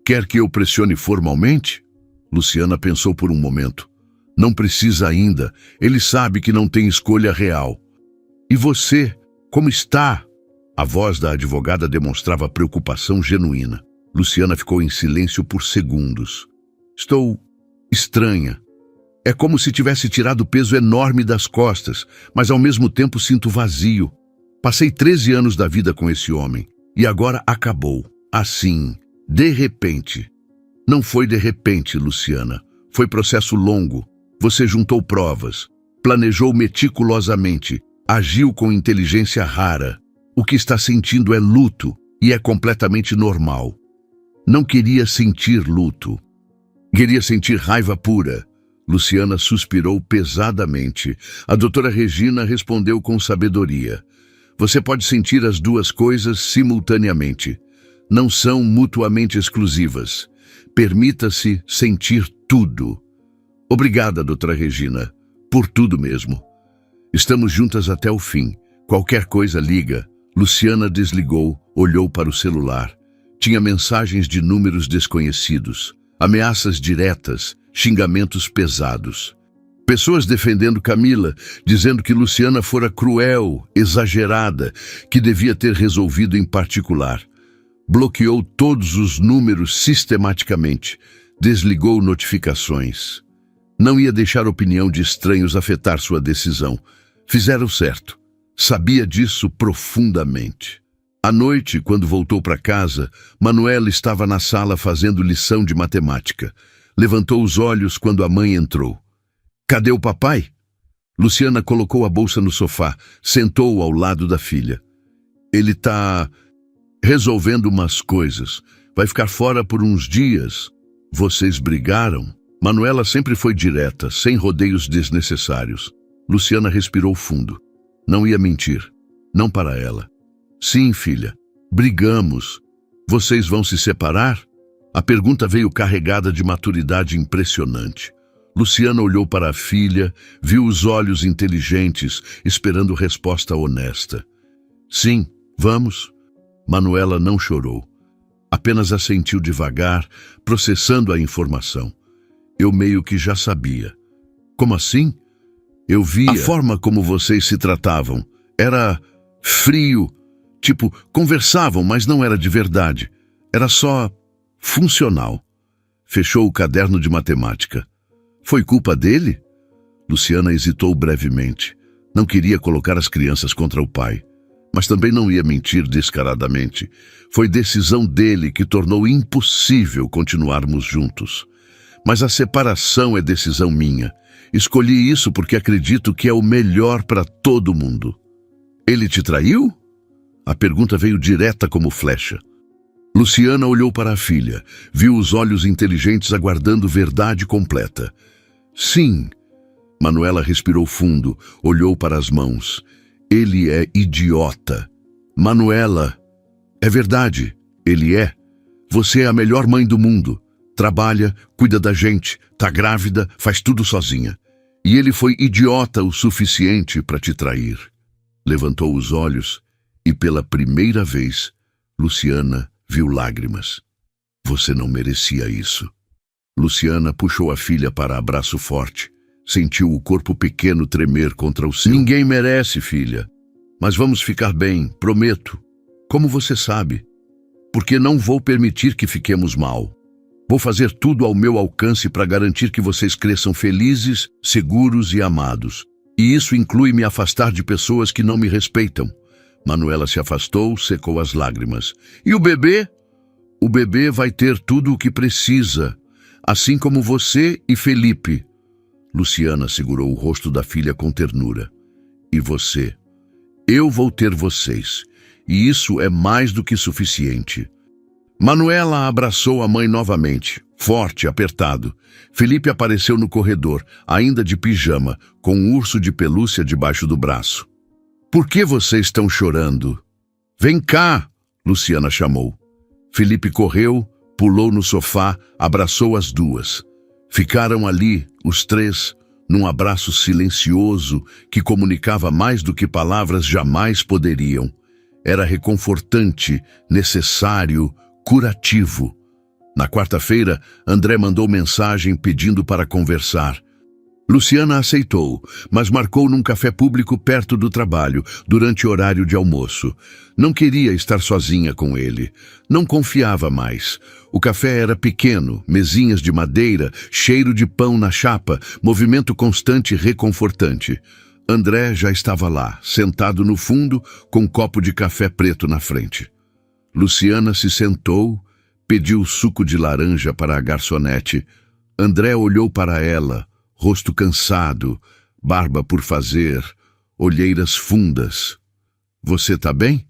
Quer que eu pressione formalmente? Luciana pensou por um momento. Não precisa ainda. Ele sabe que não tem escolha real. E você, como está? A voz da advogada demonstrava preocupação genuína. Luciana ficou em silêncio por segundos. Estou estranha. É como se tivesse tirado peso enorme das costas, mas ao mesmo tempo sinto vazio. Passei 13 anos da vida com esse homem, e agora acabou. Assim, de repente. Não foi de repente, Luciana. Foi processo longo. Você juntou provas, planejou meticulosamente, agiu com inteligência rara. O que está sentindo é luto, e é completamente normal. Não queria sentir luto. Queria sentir raiva pura. Luciana suspirou pesadamente. A doutora Regina respondeu com sabedoria. Você pode sentir as duas coisas simultaneamente. Não são mutuamente exclusivas. Permita-se sentir tudo. Obrigada, doutora Regina, por tudo mesmo. Estamos juntas até o fim. Qualquer coisa liga. Luciana desligou, olhou para o celular. Tinha mensagens de números desconhecidos, ameaças diretas, xingamentos pesados. Pessoas defendendo Camila, dizendo que Luciana fora cruel, exagerada, que devia ter resolvido em particular. Bloqueou todos os números sistematicamente, desligou notificações. Não ia deixar a opinião de estranhos afetar sua decisão. Fizeram certo. Sabia disso profundamente. À noite, quando voltou para casa, Manuela estava na sala fazendo lição de matemática. Levantou os olhos quando a mãe entrou. Cadê o papai? Luciana colocou a bolsa no sofá, sentou ao lado da filha. Ele está resolvendo umas coisas. Vai ficar fora por uns dias. Vocês brigaram? Manuela sempre foi direta, sem rodeios desnecessários. Luciana respirou fundo. Não ia mentir. Não para ela. Sim, filha. Brigamos. Vocês vão se separar? A pergunta veio carregada de maturidade impressionante. Luciana olhou para a filha, viu os olhos inteligentes, esperando resposta honesta. Sim, vamos. Manuela não chorou. Apenas assentiu devagar, processando a informação. Eu meio que já sabia. Como assim? Eu via a forma como vocês se tratavam. Era frio, Tipo, conversavam, mas não era de verdade. Era só funcional. Fechou o caderno de matemática. Foi culpa dele? Luciana hesitou brevemente. Não queria colocar as crianças contra o pai, mas também não ia mentir descaradamente. Foi decisão dele que tornou impossível continuarmos juntos. Mas a separação é decisão minha. Escolhi isso porque acredito que é o melhor para todo mundo. Ele te traiu? A pergunta veio direta como flecha. Luciana olhou para a filha, viu os olhos inteligentes aguardando verdade completa. Sim. Manuela respirou fundo, olhou para as mãos. Ele é idiota. Manuela, é verdade, ele é. Você é a melhor mãe do mundo. Trabalha, cuida da gente, tá grávida, faz tudo sozinha. E ele foi idiota o suficiente para te trair. Levantou os olhos e pela primeira vez, Luciana viu lágrimas. Você não merecia isso. Luciana puxou a filha para abraço forte. Sentiu o corpo pequeno tremer contra o seu. Ninguém merece, filha. Mas vamos ficar bem, prometo. Como você sabe. Porque não vou permitir que fiquemos mal. Vou fazer tudo ao meu alcance para garantir que vocês cresçam felizes, seguros e amados. E isso inclui me afastar de pessoas que não me respeitam. Manuela se afastou, secou as lágrimas. E o bebê? O bebê vai ter tudo o que precisa, assim como você e Felipe. Luciana segurou o rosto da filha com ternura. E você? Eu vou ter vocês, e isso é mais do que suficiente. Manuela abraçou a mãe novamente, forte, apertado. Felipe apareceu no corredor, ainda de pijama, com um urso de pelúcia debaixo do braço. Por que vocês estão chorando? Vem cá, Luciana chamou. Felipe correu, pulou no sofá, abraçou as duas. Ficaram ali, os três, num abraço silencioso que comunicava mais do que palavras jamais poderiam. Era reconfortante, necessário, curativo. Na quarta-feira, André mandou mensagem pedindo para conversar. Luciana aceitou, mas marcou num café público perto do trabalho, durante o horário de almoço. Não queria estar sozinha com ele. Não confiava mais. O café era pequeno, mesinhas de madeira, cheiro de pão na chapa, movimento constante e reconfortante. André já estava lá, sentado no fundo, com um copo de café preto na frente. Luciana se sentou, pediu suco de laranja para a garçonete. André olhou para ela, rosto cansado, barba por fazer, olheiras fundas. Você tá bem?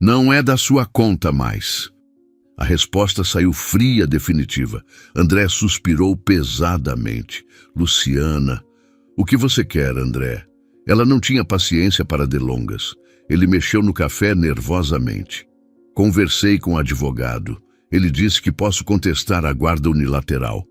Não é da sua conta mais. A resposta saiu fria, definitiva. André suspirou pesadamente. Luciana, o que você quer, André? Ela não tinha paciência para delongas. Ele mexeu no café nervosamente. Conversei com o advogado. Ele disse que posso contestar a guarda unilateral.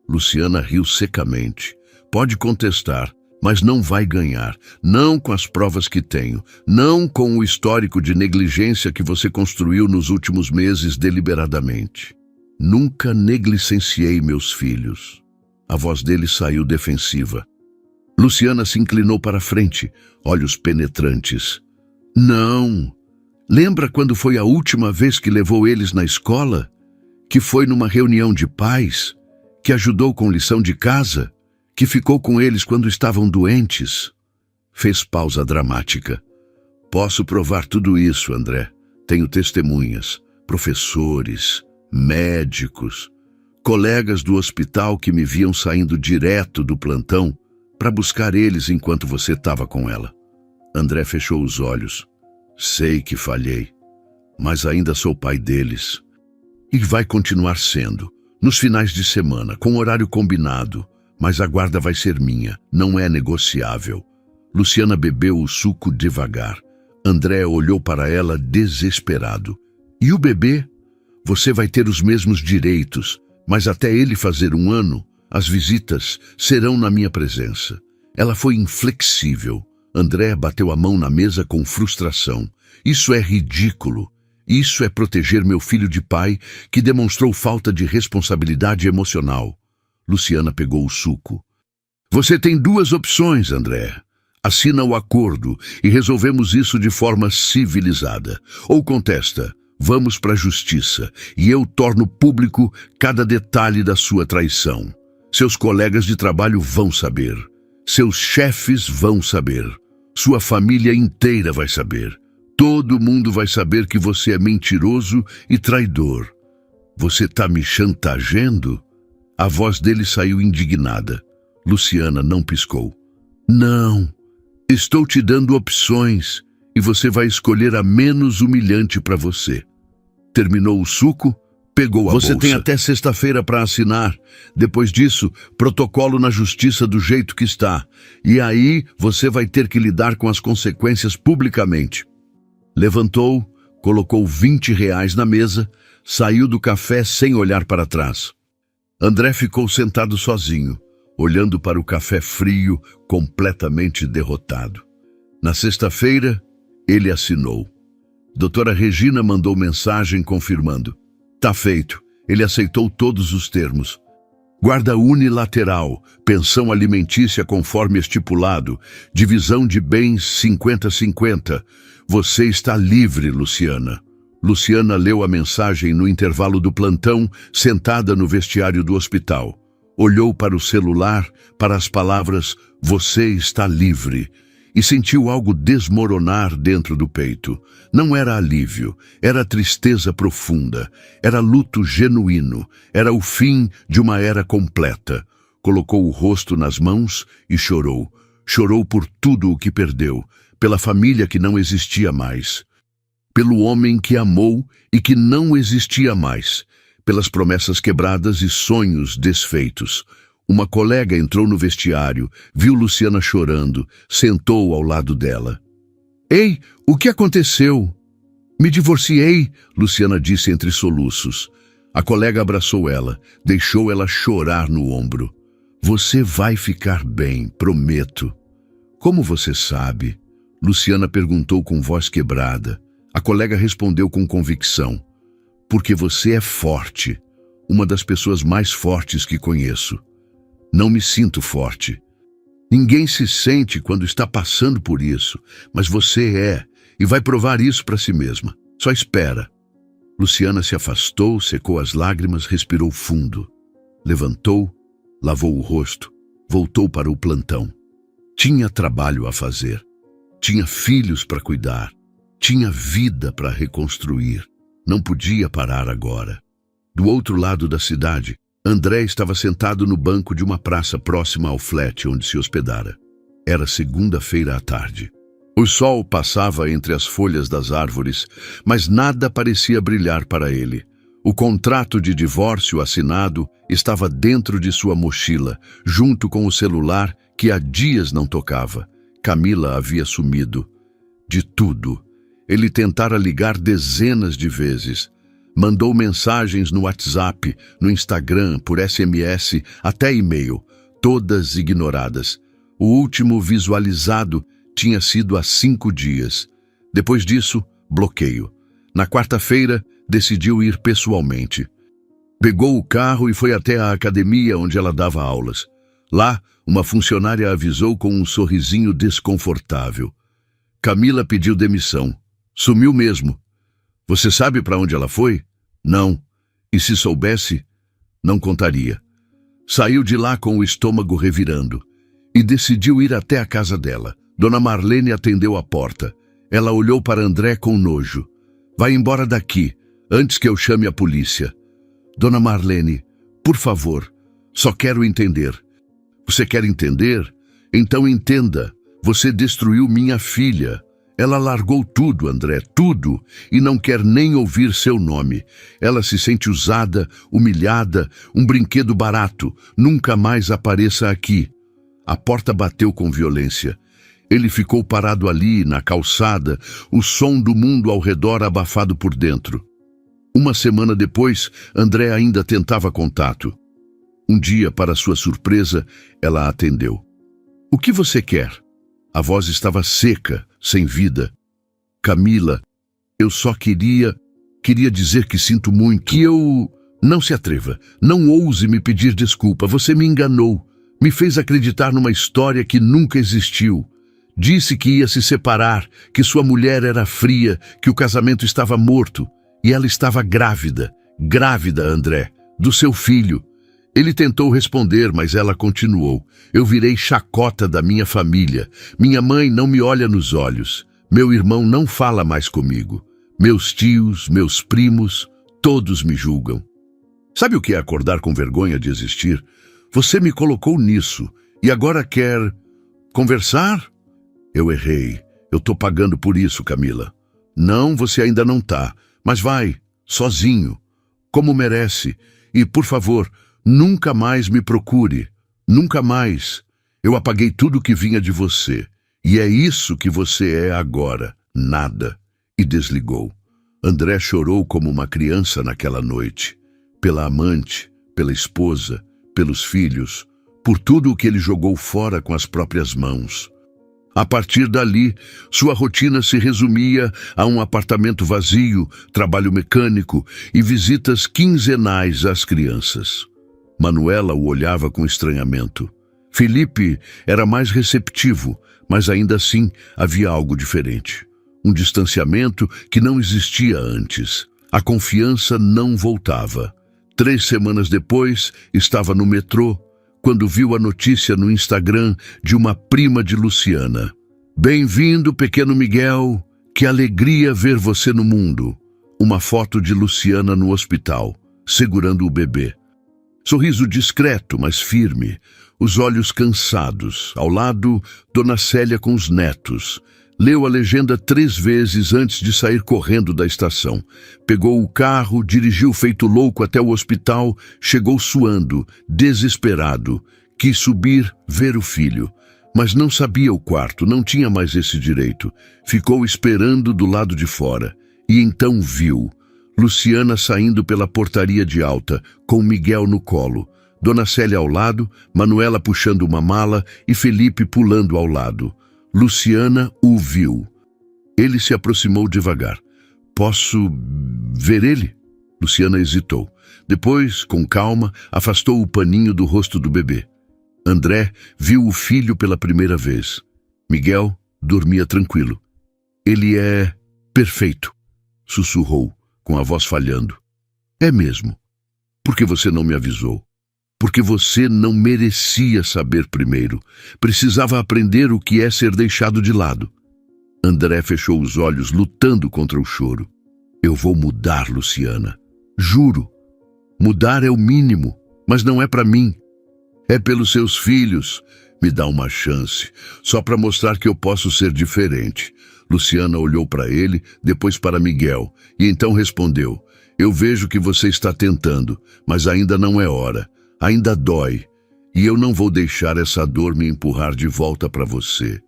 Luciana riu secamente. Pode contestar, mas não vai ganhar. Não com as provas que tenho. Não com o histórico de negligência que você construiu nos últimos meses deliberadamente. Nunca negligenciei meus filhos. A voz dele saiu defensiva. Luciana se inclinou para a frente, olhos penetrantes. Não. Lembra quando foi a última vez que levou eles na escola? Que foi numa reunião de pais? Que ajudou com lição de casa? Que ficou com eles quando estavam doentes? Fez pausa dramática. Posso provar tudo isso, André. Tenho testemunhas, professores, médicos, colegas do hospital que me viam saindo direto do plantão para buscar eles enquanto você estava com ela. André fechou os olhos. Sei que falhei, mas ainda sou pai deles. E vai continuar sendo, nos finais de semana, com horário combinado, mas a guarda vai ser minha, não é negociável. Luciana bebeu o suco devagar. André olhou para ela desesperado. E o bebê? Você vai ter os mesmos direitos, mas até ele fazer 1 ano, as visitas serão na minha presença. Ela foi inflexível. André bateu a mão na mesa com frustração. Isso é ridículo. Isso é proteger meu filho de pai que demonstrou falta de responsabilidade emocional. Luciana pegou o suco. Você tem 2 opções, André. assina o acordo e resolvemos isso de forma civilizada. Ou contesta, vamos para a justiça e eu torno público cada detalhe da sua traição. Seus colegas de trabalho vão saber. Seus chefes vão saber. Sua família inteira vai saber. Todo mundo vai saber que você é mentiroso e traidor. Você tá me chantageando? A voz dele saiu indignada. Luciana não piscou. Não, estou te dando opções e você vai escolher a menos humilhante para você. Terminou o suco, pegou a bolsa. Você tem até sexta-feira para assinar. Depois disso, protocolo na justiça do jeito que está. E aí você vai ter que lidar com as consequências publicamente. Levantou, colocou R$ 20 na mesa, saiu do café sem olhar para trás. André ficou sentado sozinho, olhando para o café frio, completamente derrotado. Na sexta-feira, ele assinou. Doutora Regina mandou mensagem confirmando. Tá feito. Ele aceitou todos os termos. Guarda unilateral, pensão alimentícia conforme estipulado, divisão de bens 50-50. Você está livre, Luciana. Luciana leu a mensagem no intervalo do plantão, sentada no vestiário do hospital. Olhou para o celular, para as palavras "Você está livre", e sentiu algo desmoronar dentro do peito. Não era alívio, era tristeza profunda, era luto genuíno, era o fim de uma era completa. Colocou o rosto nas mãos e chorou. Chorou por tudo o que perdeu, pela família que não existia mais, pelo homem que amou e que não existia mais, pelas promessas quebradas e sonhos desfeitos. Uma colega entrou no vestiário, viu Luciana chorando, sentou ao lado dela. Ei, o que aconteceu? Me divorciei, Luciana disse entre soluços. A colega abraçou ela, deixou ela chorar no ombro. Você vai ficar bem, prometo. Como você sabe? Luciana perguntou com voz quebrada. A colega respondeu com convicção. Porque você é forte, uma das pessoas mais fortes que conheço. Não me sinto forte. Ninguém se sente quando está passando por isso, mas você é, e vai provar isso para si mesma. Só espera. Luciana se afastou, secou as lágrimas, respirou fundo. Levantou, lavou o rosto, voltou para o plantão. Tinha trabalho a fazer. Tinha filhos para cuidar. Tinha vida para reconstruir. Não podia parar agora. Do outro lado da cidade, André estava sentado no banco de uma praça próxima ao flat onde se hospedara. Era segunda-feira à tarde. O sol passava entre as folhas das árvores, mas nada parecia brilhar para ele. O contrato de divórcio assinado estava dentro de sua mochila, junto com o celular que há dias não tocava. Camila havia sumido. De tudo. Ele tentara ligar dezenas de vezes. Mandou mensagens no WhatsApp, no Instagram, por SMS, até e-mail, todas ignoradas. O último visualizado tinha sido há 5 dias. Depois disso, bloqueio. Na quarta-feira, decidiu ir pessoalmente. Pegou o carro e foi até a academia onde ela dava aulas. Lá, uma funcionária avisou com um sorrisinho desconfortável. Camila pediu demissão. Sumiu mesmo. Você sabe para onde ela foi? Não. E se soubesse, não contaria. Saiu de lá com o estômago revirando e decidiu ir até a casa dela. Dona Marlene atendeu a porta. Ela olhou para André com nojo. Vai embora daqui, antes que eu chame a polícia. Dona Marlene, por favor, só quero entender. Você quer entender? Então entenda. Você destruiu minha filha. Ela largou tudo, André, tudo, e não quer nem ouvir seu nome. Ela se sente usada, humilhada, um brinquedo barato. Nunca mais apareça aqui. A porta bateu com violência. Ele ficou parado ali, na calçada, o som do mundo ao redor abafado por dentro. Uma semana depois, André ainda tentava contato. Um dia, para sua surpresa, ela atendeu. O que você quer? A voz estava seca, sem vida. Camila, eu só queria dizer que sinto muito. Que eu... Não se atreva. Não ouse me pedir desculpa. Você me enganou. Me fez acreditar numa história que nunca existiu. Disse que ia se separar, que sua mulher era fria, que o casamento estava morto. E ela estava grávida. Grávida, André, do seu filho. Ele tentou responder, mas ela continuou. Eu virei chacota da minha família. Minha mãe não me olha nos olhos. Meu irmão não fala mais comigo. Meus tios, meus primos, todos me julgam. Sabe o que é acordar com vergonha de existir? Você me colocou nisso e agora quer conversar? Eu errei. Eu tô pagando por isso, Camila. Não, você ainda não tá. Mas vai, sozinho, como merece. E, por favor, nunca mais me procure. Nunca mais. Eu apaguei tudo que vinha de você. E é isso que você é agora. Nada. E desligou. André chorou como uma criança naquela noite. Pela amante, pela esposa, pelos filhos, por tudo o que ele jogou fora com as próprias mãos. A partir dali, sua rotina se resumia a um apartamento vazio, trabalho mecânico e visitas quinzenais às crianças. Manuela o olhava com estranhamento. Felipe era mais receptivo, mas ainda assim havia algo diferente. Um distanciamento que não existia antes. A confiança não voltava. 3 semanas depois, estava no metrô, quando viu a notícia no Instagram de uma prima de Luciana. Bem-vindo, pequeno Miguel. Que alegria ver você no mundo. Uma foto de Luciana no hospital, segurando o bebê. Sorriso discreto, mas firme. Os olhos cansados. Ao lado, Dona Célia com os netos. Leu a legenda 3 vezes antes de sair correndo da estação. Pegou o carro, dirigiu feito louco até o hospital, chegou suando, desesperado. Quis subir, ver o filho. Mas não sabia o quarto, não tinha mais esse direito. Ficou esperando do lado de fora. E então viu Luciana saindo pela portaria de alta, com Miguel no colo. Dona Célia ao lado, Manuela puxando uma mala e Felipe pulando ao lado. Luciana o viu. Ele se aproximou devagar. Posso ver ele? Luciana hesitou. Depois, com calma, afastou o paninho do rosto do bebê. André viu o filho pela primeira vez. Miguel dormia tranquilo. Ele é perfeito, sussurrou, com a voz falhando. É mesmo. Por que você não me avisou? Porque você não merecia saber primeiro. Precisava aprender o que é ser deixado de lado. André fechou os olhos, lutando contra o choro. Eu vou mudar, Luciana. Juro. Mudar é o mínimo, mas não é para mim. É pelos seus filhos. Me dá uma chance, só para mostrar que eu posso ser diferente. Luciana olhou para ele, depois para Miguel, e então respondeu. Eu vejo que você está tentando, mas ainda não é hora. Ainda dói, e eu não vou deixar essa dor me empurrar de volta para você.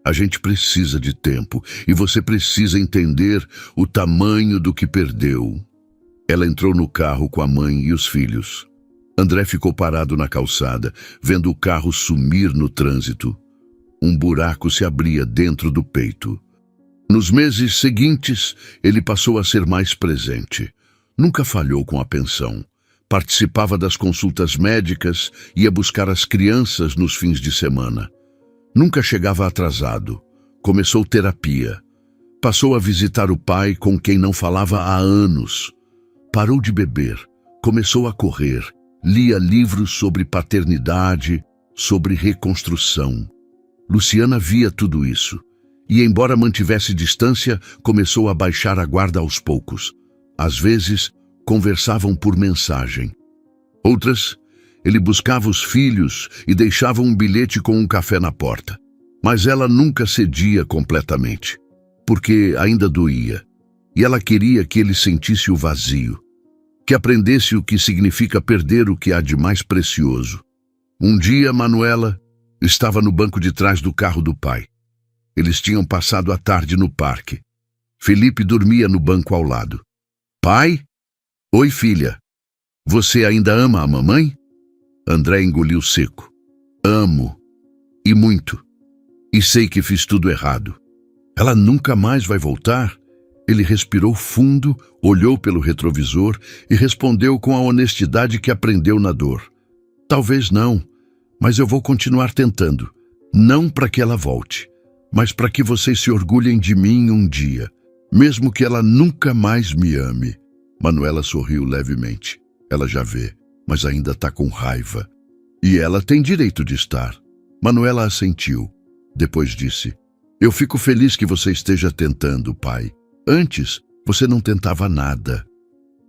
A gente precisa de tempo, e você precisa entender o tamanho do que perdeu. Ela entrou no carro com a mãe e os filhos. André ficou parado na calçada, vendo o carro sumir no trânsito. Um buraco se abria dentro do peito. Nos meses seguintes, ele passou a ser mais presente. Nunca falhou com a pensão. Participava das consultas médicas, ia buscar as crianças nos fins de semana. Nunca chegava atrasado. Começou terapia. Passou a visitar o pai com quem não falava há anos. Parou de beber. Começou a correr. Lia livros sobre paternidade, sobre reconstrução. Luciana via tudo isso. E, embora mantivesse distância, começou a baixar a guarda aos poucos. Às vezes, conversavam por mensagem. Outras, ele buscava os filhos e deixava um bilhete com um café na porta. Mas ela nunca cedia completamente, porque ainda doía. E ela queria que ele sentisse o vazio, que aprendesse o que significa perder o que há de mais precioso. Um dia, Manuela estava no banco de trás do carro do pai. Eles tinham passado a tarde no parque. Felipe dormia no banco ao lado. Pai? Oi, filha. Você ainda ama a mamãe? André engoliu seco. Amo. E muito. E sei que fiz tudo errado. Ela nunca mais vai voltar? Ele respirou fundo, olhou pelo retrovisor e respondeu com a honestidade que aprendeu na dor. Talvez não, mas eu vou continuar tentando. Não para que ela volte, mas para que vocês se orgulhem de mim um dia, mesmo que ela nunca mais me ame. Manuela sorriu levemente. Ela já vê, mas ainda está com raiva. E ela tem direito de estar. Manuela assentiu. Depois disse: eu fico feliz que você esteja tentando, pai. Antes, você não tentava nada.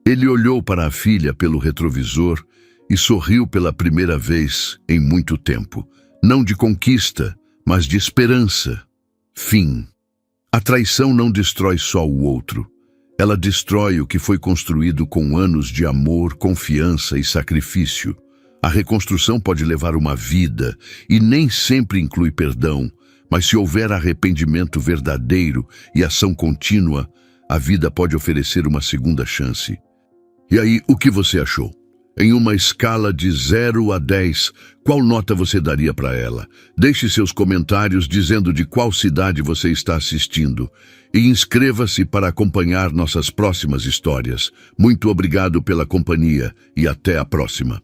Ele olhou para a filha pelo retrovisor e sorriu pela primeira vez em muito tempo. Não de conquista, mas de esperança. Fim. A traição não destrói só o outro. Ela destrói o que foi construído com anos de amor, confiança e sacrifício. A reconstrução pode levar uma vida e nem sempre inclui perdão, mas se houver arrependimento verdadeiro e ação contínua, a vida pode oferecer uma segunda chance. E aí, o que você achou? Em uma escala de 0 a 10, qual nota você daria para ela? Deixe seus comentários dizendo de qual cidade você está assistindo. E inscreva-se para acompanhar nossas próximas histórias. Muito obrigado pela companhia e até a próxima.